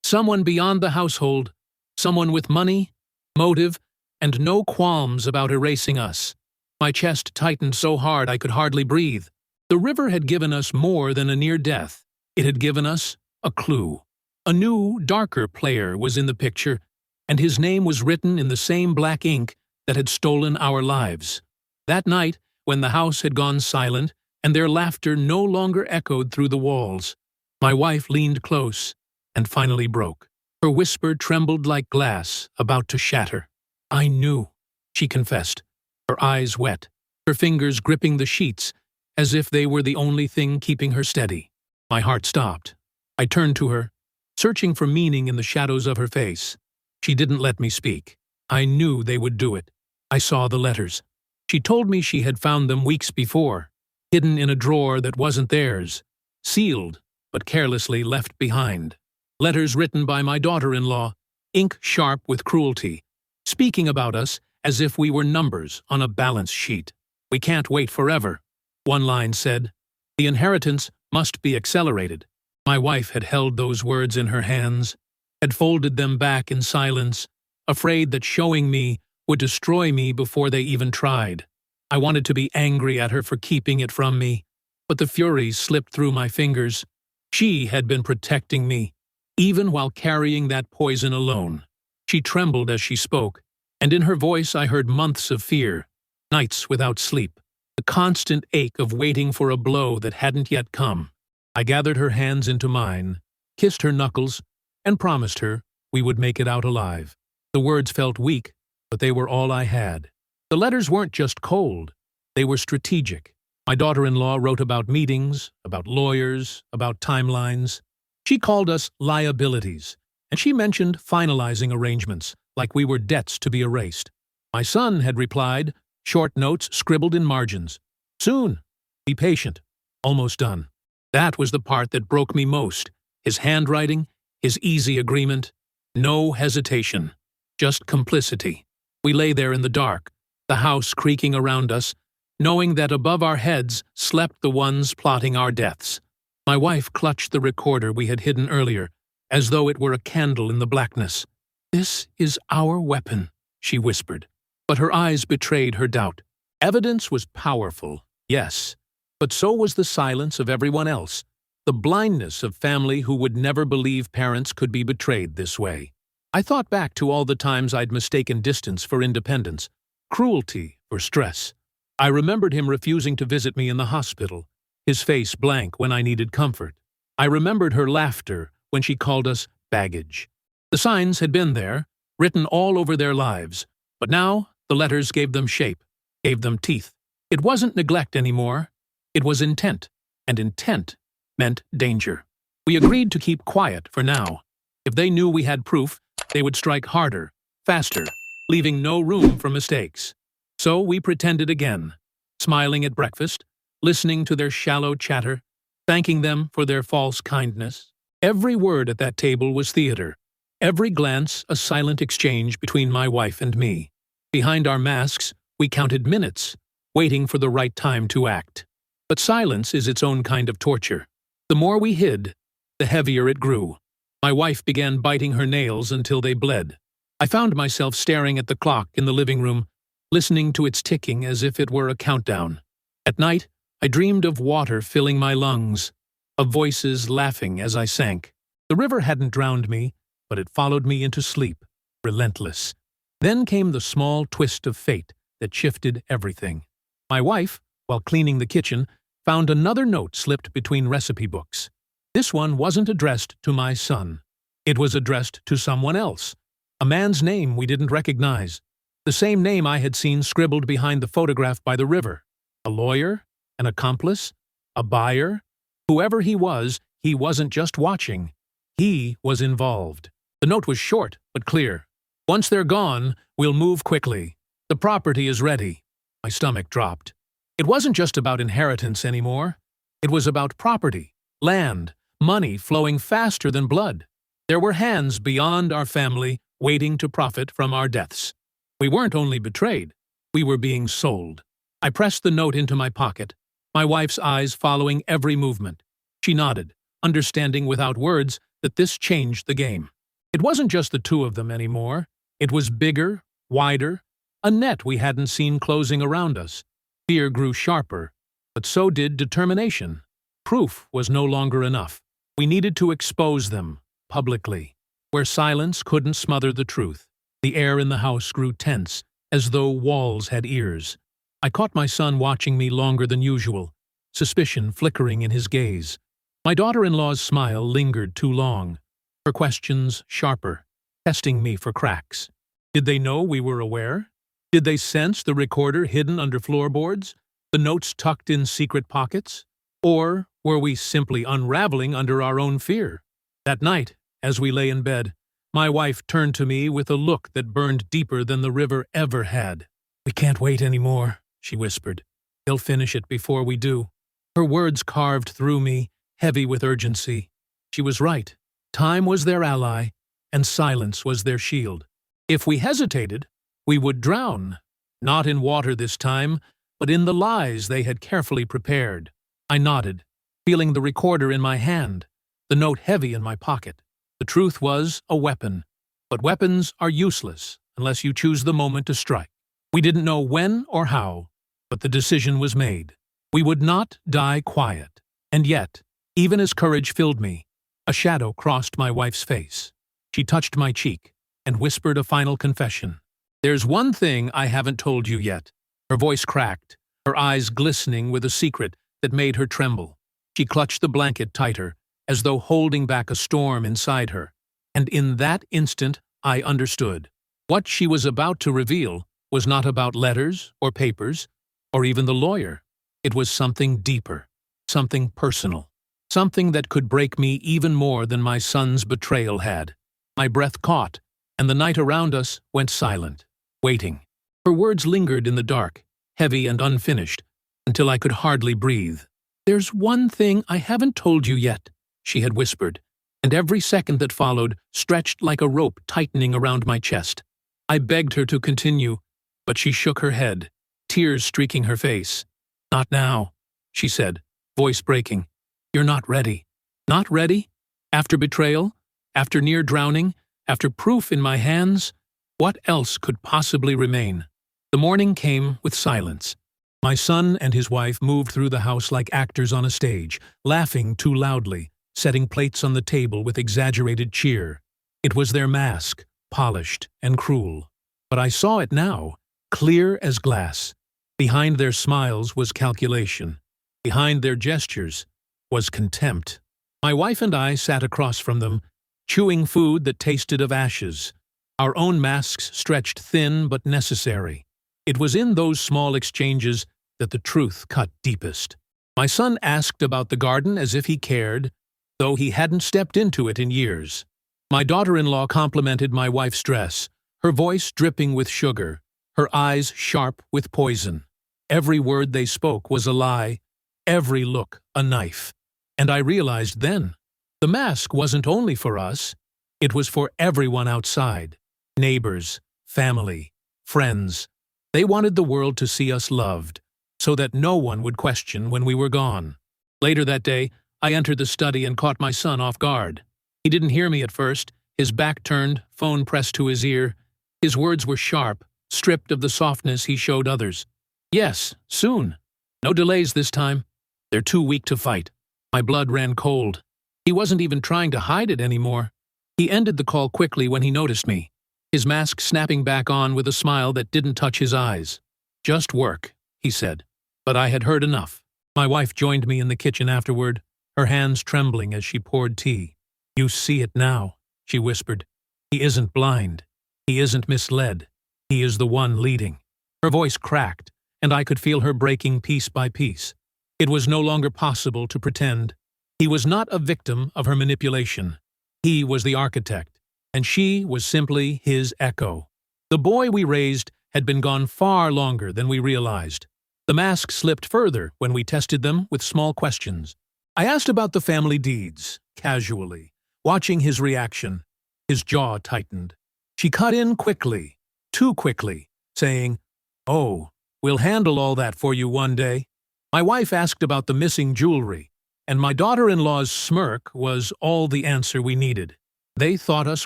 Someone beyond the household. Someone with money, motive, and no qualms about erasing us. My chest tightened so hard I could hardly breathe. The river had given us more than a near death. It had given us a clue. A new, darker player was in the picture, and his name was written in the same black ink that had stolen our lives. That night, when the house had gone silent and their laughter no longer echoed through the walls, my wife leaned close and finally broke. Her whisper trembled like glass about to shatter. "I knew," she confessed, her eyes wet, her fingers gripping the sheets as if they were the only thing keeping her steady. My heart stopped. I turned to her, searching for meaning in the shadows of her face. She didn't let me speak. I knew they would do it. I saw the letters. She told me she had found them weeks before, hidden in a drawer that wasn't theirs, sealed, but carelessly left behind. Letters written by my daughter-in-law, ink sharp with cruelty, speaking about us as if we were numbers on a balance sheet. "We can't wait forever," one line said. "The inheritance must be accelerated." My wife had held those words in her hands, had folded them back in silence, afraid that showing me would destroy me before they even tried. I wanted to be angry at her for keeping it from me, but the fury slipped through my fingers. She had been protecting me, even while carrying that poison alone. She trembled as she spoke, and in her voice I heard months of fear, nights without sleep, the constant ache of waiting for a blow that hadn't yet come. I gathered her hands into mine, kissed her knuckles, and promised her we would make it out alive. The words felt weak, but they were all I had. The letters weren't just cold, they were strategic. My daughter-in-law wrote about meetings, about lawyers, about timelines. She called us liabilities, and she mentioned finalizing arrangements, like we were debts to be erased. My son had replied, short notes scribbled in margins. "Soon. Be patient. Almost done." That was the part that broke me most. His handwriting, his easy agreement. No hesitation. Just complicity. We lay there in the dark, the house creaking around us, knowing that above our heads slept the ones plotting our deaths. My wife clutched the recorder we had hidden earlier, as though it were a candle in the blackness. "This is our weapon," she whispered, but her eyes betrayed her doubt. Evidence was powerful, Yes, but so was the silence of everyone else, the blindness of family who would never believe parents could be betrayed this way. I thought back to all the times I'd mistaken distance for independence, cruelty for stress. I remembered him refusing to visit me in the hospital, his face blank when I needed comfort. I remembered her laughter when she called us baggage. The signs had been there, written all over their lives, but now the letters gave them shape, gave them teeth. It wasn't neglect anymore, it was intent, and intent meant danger. We agreed to keep quiet for now. If they knew we had proof, they would strike harder, faster, leaving no room for mistakes. So we pretended again, smiling at breakfast, listening to their shallow chatter, thanking them for their false kindness. Every word at that table was theater, every glance a silent exchange between my wife and me. Behind our masks, we counted minutes, waiting for the right time to act. But silence is its own kind of torture. The more we hid, the heavier it grew. My wife began biting her nails until they bled. I found myself staring at the clock in the living room, listening to its ticking as if it were a countdown. At night, I dreamed of water filling my lungs, of voices laughing as I sank. The river hadn't drowned me, but it followed me into sleep, relentless. Then came the small twist of fate that shifted everything. My wife, while cleaning the kitchen, found another note slipped between recipe books. This one wasn't addressed to my son. It was addressed to someone else, a man's name we didn't recognize, the same name I had seen scribbled behind the photograph by the river. A lawyer, an accomplice, a buyer. Whoever he wasn't just watching. He was involved. The note was short, but clear. Once they're gone, we'll move quickly. The property is ready. My stomach dropped. It wasn't just about inheritance anymore. It was about property, land, money flowing faster than blood. There were hands beyond our family waiting to profit from our deaths. We weren't only betrayed, we were being sold. I pressed the note into my pocket, my wife's eyes following every movement. She nodded, understanding without words that this changed the game. It wasn't just the two of them anymore. It was bigger, wider, a net we hadn't seen closing around us. Fear grew sharper, but so did determination. Proof was no longer enough. We needed to expose them, publicly, where silence couldn't smother the truth. The air in the house grew tense, as though walls had ears. I caught my son watching me longer than usual, suspicion flickering in his gaze. My daughter-in-law's smile lingered too long, her questions sharper, testing me for cracks. Did they know we were aware? Did they sense the recorder hidden under floorboards, the notes tucked in secret pockets? Or were we simply unraveling under our own fear? That night, as we lay in bed, my wife turned to me with a look that burned deeper than the river ever had. "We can't wait anymore," she whispered. "They'll finish it before we do." Her words carved through me, heavy with urgency. She was right. Time was their ally, and silence was their shield. If we hesitated, we would drown. Not in water this time, but in the lies they had carefully prepared. I nodded, feeling the recorder in my hand, the note heavy in my pocket. The truth was a weapon, but weapons are useless unless you choose the moment to strike. We didn't know when or how, but the decision was made. We would not die quiet. And yet, even as courage filled me, a shadow crossed my wife's face. She touched my cheek and whispered a final confession. "There's one thing I haven't told you yet." Her voice cracked, her eyes glistening with a secret that made her tremble. She clutched the blanket tighter, as though holding back a storm inside her. And in that instant, I understood. What she was about to reveal was not about letters or papers, or even the lawyer. It was something deeper, something personal, something that could break me even more than my son's betrayal had. My breath caught, and the night around us went silent, waiting. Her words lingered in the dark, heavy and unfinished, until I could hardly breathe. "There's one thing I haven't told you yet," she had whispered, and every second that followed stretched like a rope tightening around my chest. I begged her to continue, but she shook her head, tears streaking her face. "Not now," she said, voice breaking. "You're not ready." Not ready? After betrayal? After near drowning? After proof in my hands? What else could possibly remain? The morning came with silence. My son and his wife moved through the house like actors on a stage, laughing too loudly, setting plates on the table with exaggerated cheer. It was their mask, polished and cruel. But I saw it now, clear as glass. Behind their smiles was calculation. Behind their gestures was contempt. My wife and I sat across from them, chewing food that tasted of ashes. Our own masks stretched thin but necessary. It was in those small exchanges that the truth cut deepest. My son asked about the garden as if he cared, though he hadn't stepped into it in years. My daughter-in-law complimented my wife's dress, her voice dripping with sugar, her eyes sharp with poison. Every word they spoke was a lie, every look a knife. And I realized then, the mask wasn't only for us, it was for everyone outside. Neighbors, family, friends. They wanted the world to see us loved, so that no one would question when we were gone. Later that day, I entered the study and caught my son off guard. He didn't hear me at first, his back turned, phone pressed to his ear. His words were sharp, stripped of the softness he showed others. Yes, soon. No delays this time. They're too weak to fight. My blood ran cold. He wasn't even trying to hide it anymore. He ended the call quickly when he noticed me, his mask snapping back on with a smile that didn't touch his eyes. Just work, he said. But I had heard enough. My wife joined me in the kitchen afterward, her hands trembling as she poured tea. You see it now, she whispered. He isn't blind. He isn't misled. He is the one leading. Her voice cracked, and I could feel her breaking piece by piece. It was no longer possible to pretend. He was not a victim of her manipulation. He was the architect, and she was simply his echo. The boy we raised had been gone far longer than we realized. The mask slipped further when we tested them with small questions. I asked about the family deeds, casually, watching his reaction. His jaw tightened. She cut in quickly, too quickly, saying, "Oh, we'll handle all that for you one day." My wife asked about the missing jewelry, and my daughter-in-law's smirk was all the answer we needed. They thought us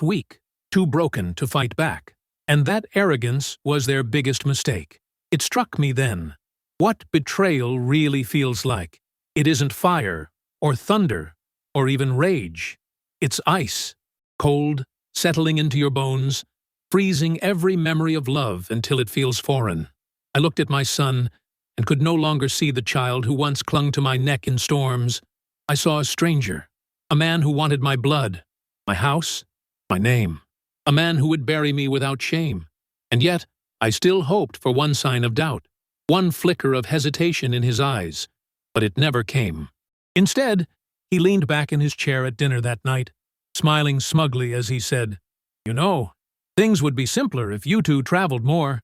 weak, too broken to fight back. And that arrogance was their biggest mistake. It struck me then. What betrayal really feels like. It isn't fire, or thunder, or even rage. It's ice, cold, settling into your bones, freezing every memory of love until it feels foreign. I looked at my son and could no longer see the child who once clung to my neck in storms. I saw a stranger, a man who wanted my blood, my house, my name, a man who would bury me without shame. And yet, I still hoped for one sign of doubt, one flicker of hesitation in his eyes, but it never came. Instead, he leaned back in his chair at dinner that night, smiling smugly as he said, "You know, things would be simpler if you two traveled more.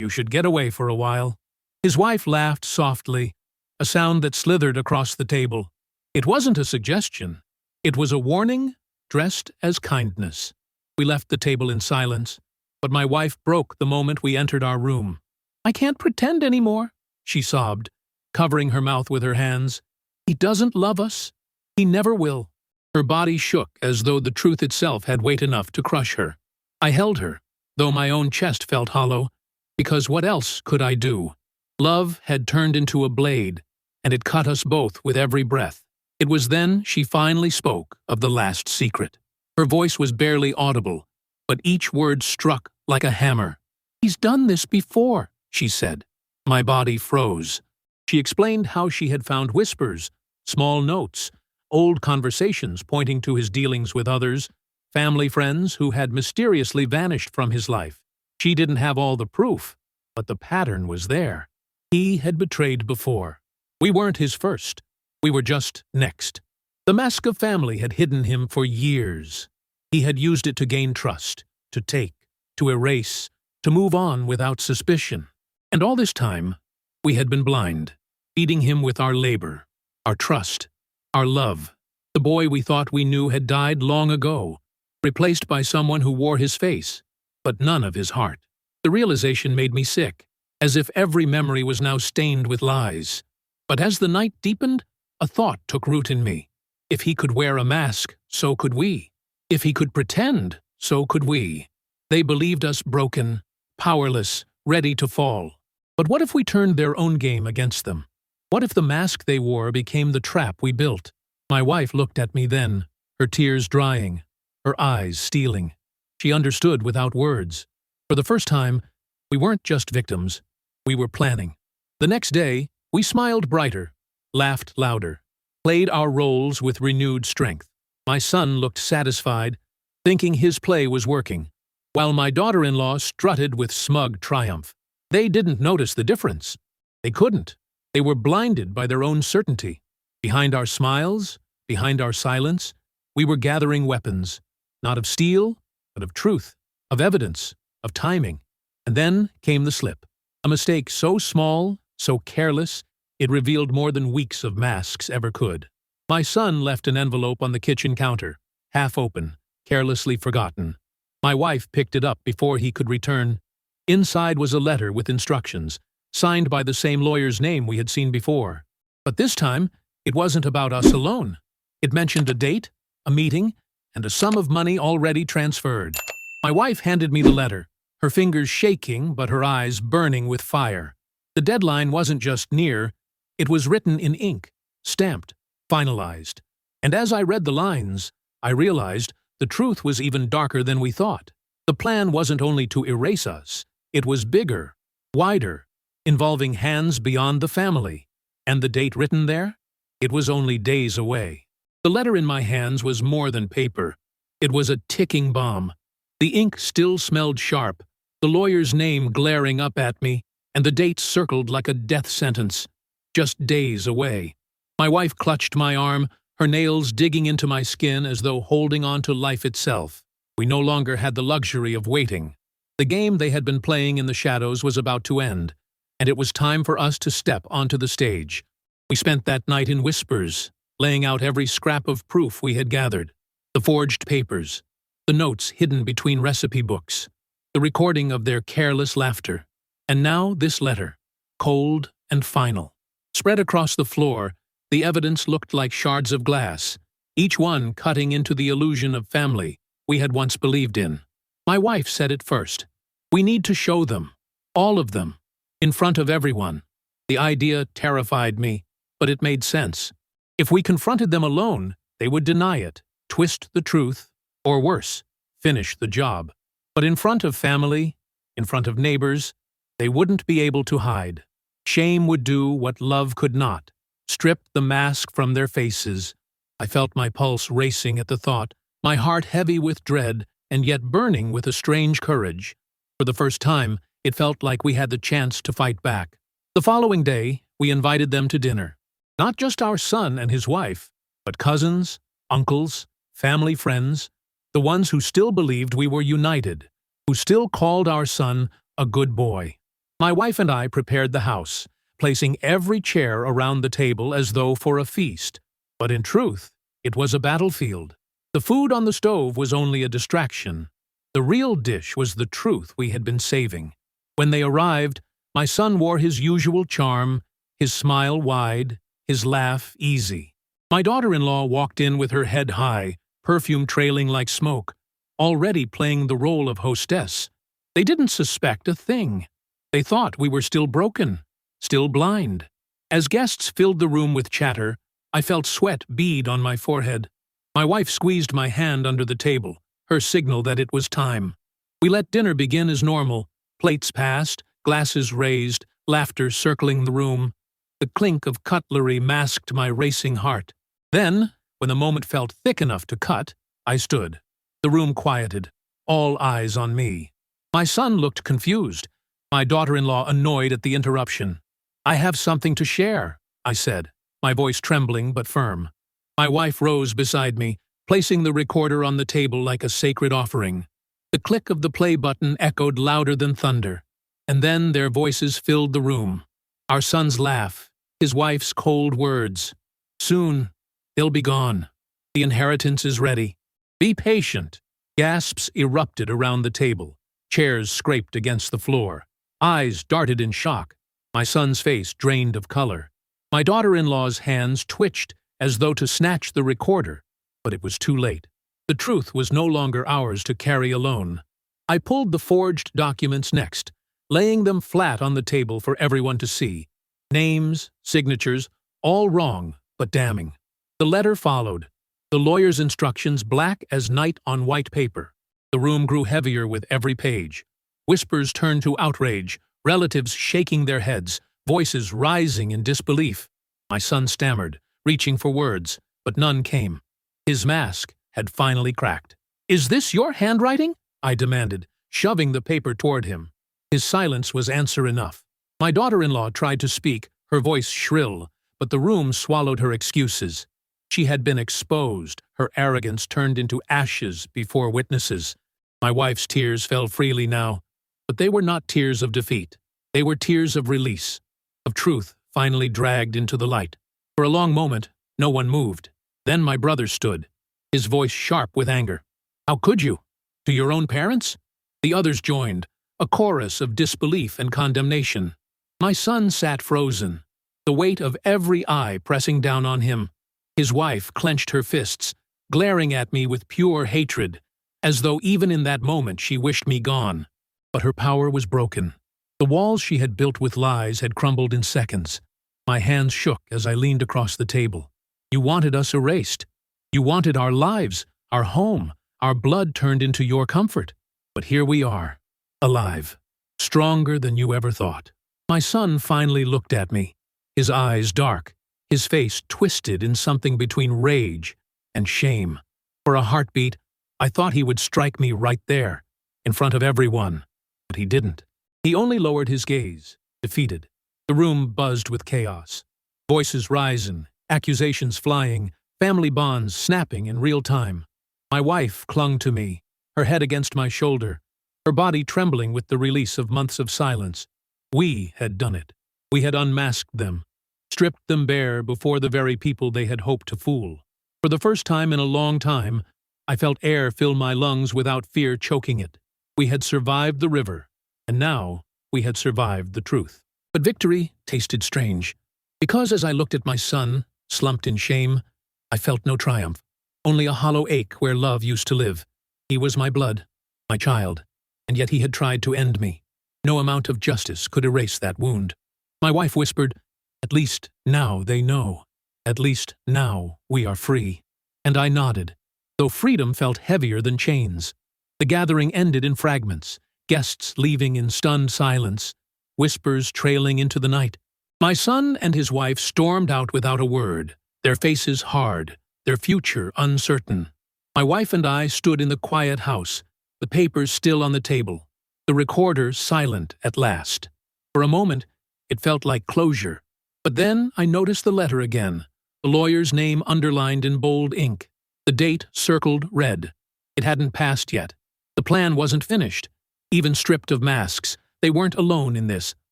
You should get away for a while." His wife laughed softly, a sound that slithered across the table. It wasn't a suggestion. It was a warning dressed as kindness. We left the table in silence, but my wife broke the moment we entered our room. "I can't pretend anymore," she sobbed, covering her mouth with her hands. "He doesn't love us. He never will." Her body shook as though the truth itself had weight enough to crush her. I held her, though my own chest felt hollow, because what else could I do? Love had turned into a blade, and it cut us both with every breath. It was then she finally spoke of the last secret. Her voice was barely audible, but each word struck like a hammer. "He's done this before," she said. My body froze. She explained how she had found whispers, small notes, old conversations pointing to his dealings with others, family friends who had mysteriously vanished from his life. She didn't have all the proof, but the pattern was there. He had betrayed before. We weren't his first. We were just next. The mask of family had hidden him for years. He had used it to gain trust, to take, to erase, to move on without suspicion. And all this time, we had been blind, feeding him with our labor, our trust, our love. The boy we thought we knew had died long ago, replaced by someone who wore his face, but none of his heart. The realization made me sick, as if every memory was now stained with lies. But as the night deepened, a thought took root in me. If he could wear a mask, so could we. If he could pretend, so could we. They believed us broken, powerless, ready to fall. But what if we turned their own game against them? What if the mask they wore became the trap we built? My wife looked at me then, her tears drying, her eyes steeling. She understood without words. For the first time, we weren't just victims, we were planning. The next day, we smiled brighter, laughed louder, played our roles with renewed strength. My son looked satisfied, thinking his play was working, while my daughter-in-law strutted with smug triumph. They didn't notice the difference. They couldn't. They were blinded by their own certainty. Behind our smiles, behind our silence, we were gathering weapons, not of steel, but of truth, of evidence, of timing. And then came the slip. A mistake so small, so careless, it revealed more than weeks of masks ever could. My son left an envelope on the kitchen counter, half open, carelessly forgotten. My wife picked it up before he could return. Inside was a letter with instructions, signed by the same lawyer's name we had seen before. But this time, it wasn't about us alone. It mentioned a date, a meeting, and a sum of money already transferred. My wife handed me the letter, her fingers shaking but her eyes burning with fire. The deadline wasn't just near, it was written in ink, stamped, finalized. And as I read the lines, I realized the truth was even darker than we thought. The plan wasn't only to erase us, it was bigger, wider, involving hands beyond the family. And the date written there? It was only days away. The letter in my hands was more than paper. It was a ticking bomb. The ink still smelled sharp, the lawyer's name glaring up at me, and the date circled like a death sentence. Just days away. My wife clutched my arm, her nails digging into my skin as though holding on to life itself. We no longer had the luxury of waiting. The game they had been playing in the shadows was about to end, and it was time for us to step onto the stage. We spent that night in whispers, laying out every scrap of proof we had gathered. The forged papers, the notes hidden between recipe books, the recording of their careless laughter. And now this letter, cold and final. Spread across the floor, the evidence looked like shards of glass, each one cutting into the illusion of family we had once believed in. My wife said it first. We need to show them, all of them, in front of everyone. The idea terrified me, but it made sense. If we confronted them alone, they would deny it, twist the truth, or worse, finish the job. But in front of family, in front of neighbors, they wouldn't be able to hide. Shame would do what love could not, strip the mask from their faces. I felt my pulse racing at the thought, my heart heavy with dread and yet burning with a strange courage. For the first time, it felt like we had the chance to fight back. The following day, we invited them to dinner. Not just our son and his wife, but cousins, uncles, family friends, the ones who still believed we were united, who still called our son a good boy. My wife and I prepared the house, placing every chair around the table as though for a feast. But in truth, it was a battlefield. The food on the stove was only a distraction. The real dish was the truth we had been saving. When they arrived, my son wore his usual charm, his smile wide, his laugh easy. My daughter-in-law walked in with her head high, perfume trailing like smoke, already playing the role of hostess. They didn't suspect a thing. They thought we were still broken, still blind. As guests filled the room with chatter, I felt sweat bead on my forehead. My wife squeezed my hand under the table, her signal that it was time. We let dinner begin as normal. Plates passed, glasses raised, laughter circling the room. The clink of cutlery masked my racing heart. Then, when the moment felt thick enough to cut, I stood. The room quieted, all eyes on me. My son looked confused, my daughter-in-law annoyed at the interruption. "I have something to share," I said, my voice trembling but firm. My wife rose beside me, placing the recorder on the table like a sacred offering. The click of the play button echoed louder than thunder, and then their voices filled the room. Our son's laugh, his wife's cold words. "Soon, they'll be gone. The inheritance is ready. Be patient." Gasps erupted around the table. Chairs scraped against the floor. Eyes darted in shock. My son's face drained of color. My daughter-in-law's hands twitched as though to snatch the recorder, but it was too late. The truth was no longer ours to carry alone. I pulled the forged documents next, laying them flat on the table for everyone to see. Names, signatures, all wrong, but damning. The letter followed, the lawyer's instructions black as night on white paper. The room grew heavier with every page. Whispers turned to outrage, relatives shaking their heads, voices rising in disbelief. My son stammered, reaching for words, but none came. His mask had finally cracked. "Is this your handwriting?" I demanded, shoving the paper toward him. His silence was answer enough. My daughter-in-law tried to speak, her voice shrill, but the room swallowed her excuses. She had been exposed, her arrogance turned into ashes before witnesses. My wife's tears fell freely now, but they were not tears of defeat. They were tears of release, of truth finally dragged into the light. For a long moment, no one moved. Then my brother stood, his voice sharp with anger. "How could you? To your own parents?" The others joined, a chorus of disbelief and condemnation. My son sat frozen, the weight of every eye pressing down on him. His wife clenched her fists, glaring at me with pure hatred, as though even in that moment she wished me gone. But her power was broken. The walls she had built with lies had crumbled in seconds. My hands shook as I leaned across the table. "You wanted us erased. You wanted our lives, our home, our blood turned into your comfort. But here we are, alive, stronger than you ever thought." My son finally looked at me, his eyes dark, his face twisted in something between rage and shame. For a heartbeat, I thought he would strike me right there, in front of everyone, but he didn't. He only lowered his gaze, defeated. The room buzzed with chaos. Voices rising, accusations flying, family bonds snapping in real time. My wife clung to me, her head against my shoulder, her body trembling with the release of months of silence. We had done it. We had unmasked them, stripped them bare before the very people they had hoped to fool. For the first time in a long time, I felt air fill my lungs without fear choking it. We had survived the river, and now we had survived the truth. But victory tasted strange, because as I looked at my son, slumped in shame, I felt no triumph, only a hollow ache where love used to live. He was my blood, my child, and yet he had tried to end me. No amount of justice could erase that wound. My wife whispered, "At least now they know. At least now we are free." And I nodded, though freedom felt heavier than chains. The gathering ended in fragments, guests leaving in stunned silence, whispers trailing into the night. My son and his wife stormed out without a word, their faces hard, their future uncertain. My wife and I stood in the quiet house, the papers still on the table, the recorder silent at last. For a moment, it felt like closure. But then I noticed the letter again, the lawyer's name underlined in bold ink, the date circled red. It hadn't passed yet. The plan wasn't finished. Even stripped of masks, they weren't alone in this.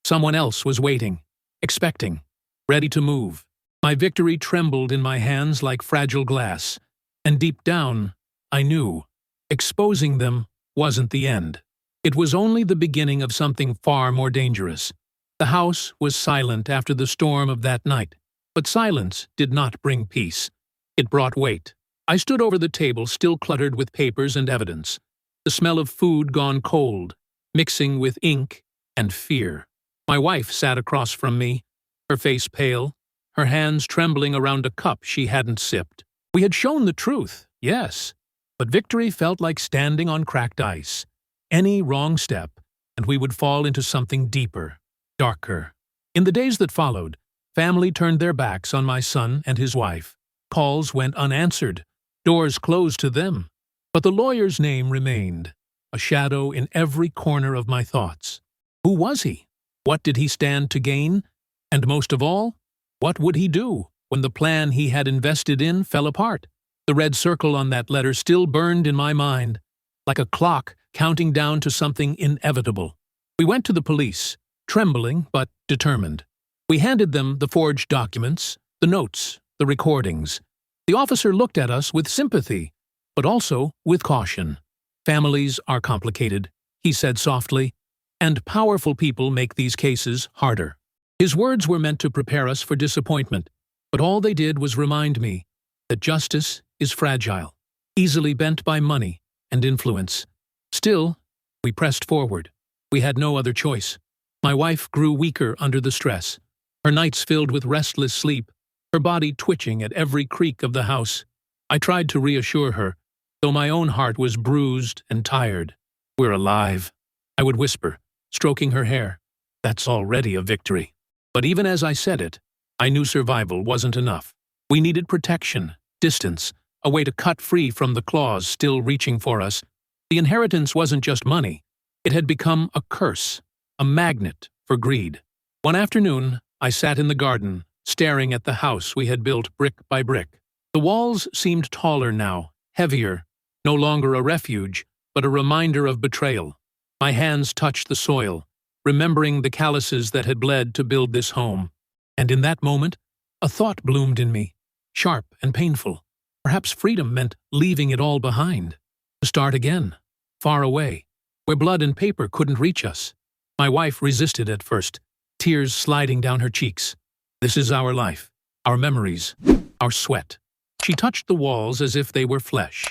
Someone else was waiting, expecting, ready to move. My victory trembled in my hands like fragile glass, and deep down, I knew, exposing them wasn't the end. It was only the beginning of something far more dangerous. The house was silent after the storm of that night, but silence did not bring peace. It brought weight. I stood over the table still cluttered with papers and evidence, the smell of food gone cold, mixing with ink and fear. My wife sat across from me, her face pale, her hands trembling around a cup she hadn't sipped. We had shown the truth, yes, but victory felt like standing on cracked ice. Any wrong step, and we would fall into something deeper, darker. In the days that followed, family turned their backs on my son and his wife. Calls went unanswered, doors closed to them. But the lawyer's name remained, a shadow in every corner of my thoughts. Who was he? What did he stand to gain? And most of all, what would he do when the plan he had invested in fell apart? The red circle on that letter still burned in my mind, like a clock counting down to something inevitable. We went to the police, trembling but determined. We handed them the forged documents, the notes, the recordings. The officer looked at us with sympathy, but also with caution. "Families are complicated," he said softly, "and powerful people make these cases harder." His words were meant to prepare us for disappointment, but all they did was remind me that justice is fragile, easily bent by money and influence. Still, we pressed forward. We had no other choice. My wife grew weaker under the stress, her nights filled with restless sleep, her body twitching at every creak of the house. I tried to reassure her, though my own heart was bruised and tired. "We're alive," I would whisper, stroking her hair. "That's already a victory." But even as I said it, I knew survival wasn't enough. We needed protection, distance, a way to cut free from the claws still reaching for us. The inheritance wasn't just money. It had become a curse, a magnet for greed. One afternoon, I sat in the garden, staring at the house we had built brick by brick. The walls seemed taller now, heavier, no longer a refuge, but a reminder of betrayal. My hands touched the soil, remembering the calluses that had bled to build this home. And in that moment, a thought bloomed in me, sharp and painful. Perhaps freedom meant leaving it all behind, to start again, far away, where blood and paper couldn't reach us. My wife resisted at first, tears sliding down her cheeks. "This is our life, our memories, our sweat." She touched the walls as if they were flesh,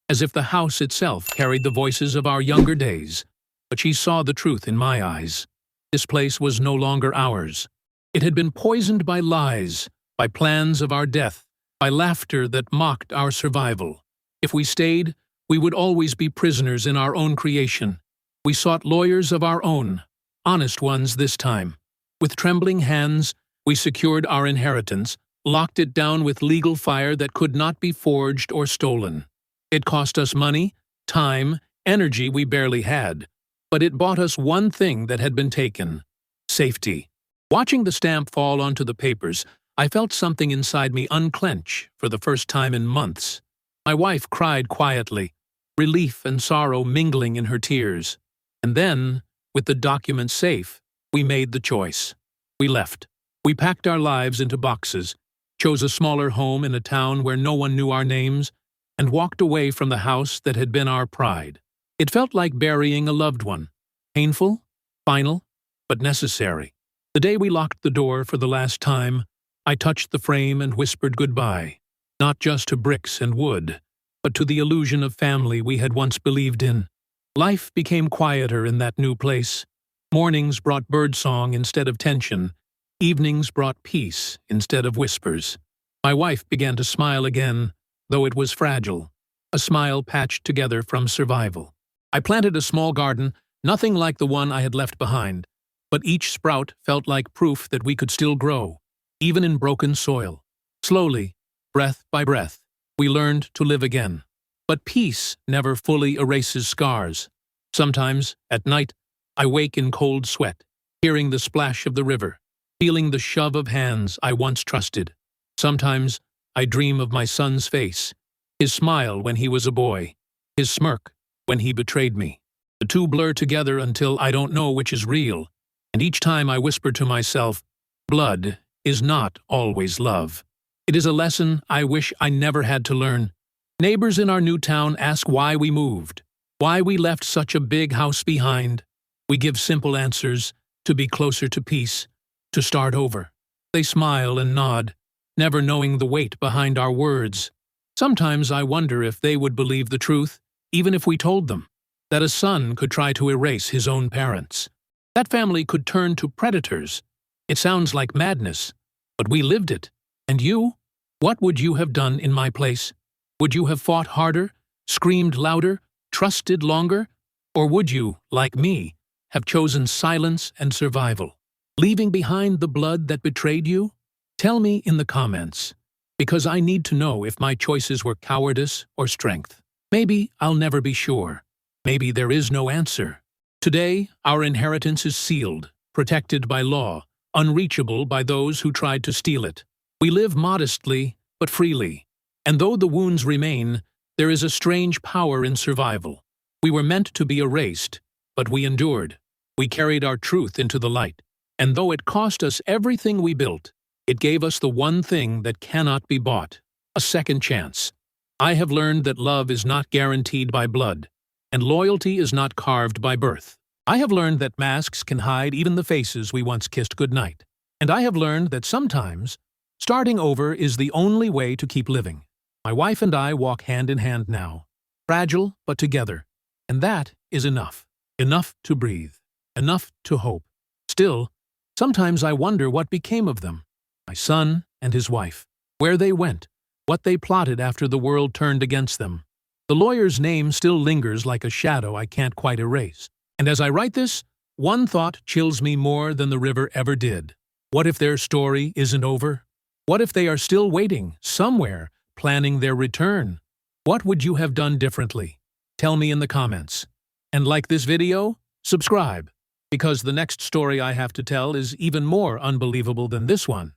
as if the house itself carried the voices of our younger days. But she saw the truth in my eyes. This place was no longer ours. It had been poisoned by lies, by plans of our death, by laughter that mocked our survival. If we stayed, we would always be prisoners in our own creation. We sought lawyers of our own, honest ones this time. With trembling hands, we secured our inheritance, locked it down with legal fire that could not be forged or stolen. It cost us money, time, energy we barely had, but it bought us one thing that had been taken: safety. Watching the stamp fall onto the papers, I felt something inside me unclench for the first time in months. My wife cried quietly, relief and sorrow mingling in her tears. And then, with the document safe, we made the choice. We left. We packed our lives into boxes, chose a smaller home in a town where no one knew our names, and walked away from the house that had been our pride. It felt like burying a loved one. Painful, final, but necessary. The day we locked the door for the last time, I touched the frame and whispered goodbye, not just to bricks and wood, but to the illusion of family we had once believed in. Life became quieter in that new place. Mornings brought birdsong instead of tension. Evenings brought peace instead of whispers. My wife began to smile again, though it was fragile, a smile patched together from survival. I planted a small garden, nothing like the one I had left behind, but each sprout felt like proof that we could still grow, even in broken soil. Slowly, breath by breath, we learned to live again. But peace never fully erases scars. Sometimes, at night, I wake in cold sweat, hearing the splash of the river, feeling the shove of hands I once trusted. Sometimes, I dream of my son's face, his smile when he was a boy, his smirk when he betrayed me. The two blur together until I don't know which is real, and each time I whisper to myself, blood is not always love. It is a lesson I wish I never had to learn. Neighbors in our new town ask why we moved, why we left such a big house behind. We give simple answers: to be closer to peace, to start over. They smile and nod, never knowing the weight behind our words. Sometimes I wonder if they would believe the truth, even if we told them, that a son could try to erase his own parents. That family could turn to predators. It sounds like madness, but we lived it. And you? What would you have done in my place? Would you have fought harder, screamed louder, trusted longer? Or would you, like me, have chosen silence and survival, leaving behind the blood that betrayed you? Tell me in the comments, because I need to know if my choices were cowardice or strength. Maybe I'll never be sure. Maybe there is no answer. Today, our inheritance is sealed, protected by law, unreachable by those who tried to steal it. We live modestly, but freely. And though the wounds remain, there is a strange power in survival. We were meant to be erased, but we endured. We carried our truth into the light. And though it cost us everything we built, it gave us the one thing that cannot be bought: a second chance. I have learned that love is not guaranteed by blood, and loyalty is not carved by birth. I have learned that masks can hide even the faces we once kissed goodnight. And I have learned that sometimes, starting over is the only way to keep living. My wife and I walk hand in hand now, fragile but together, and that is enough. Enough to breathe. enough to hope. Still, sometimes I wonder what became of them. My son and his wife. Where they went. What they plotted after the world turned against them. The lawyer's name still lingers like a shadow I can't quite erase. And as I write this, one thought chills me more than the river ever did. What if their story isn't over? What if they are still waiting, somewhere, planning their return? What would you have done differently? Tell me in the comments. And like this video, subscribe, because the next story I have to tell is even more unbelievable than this one.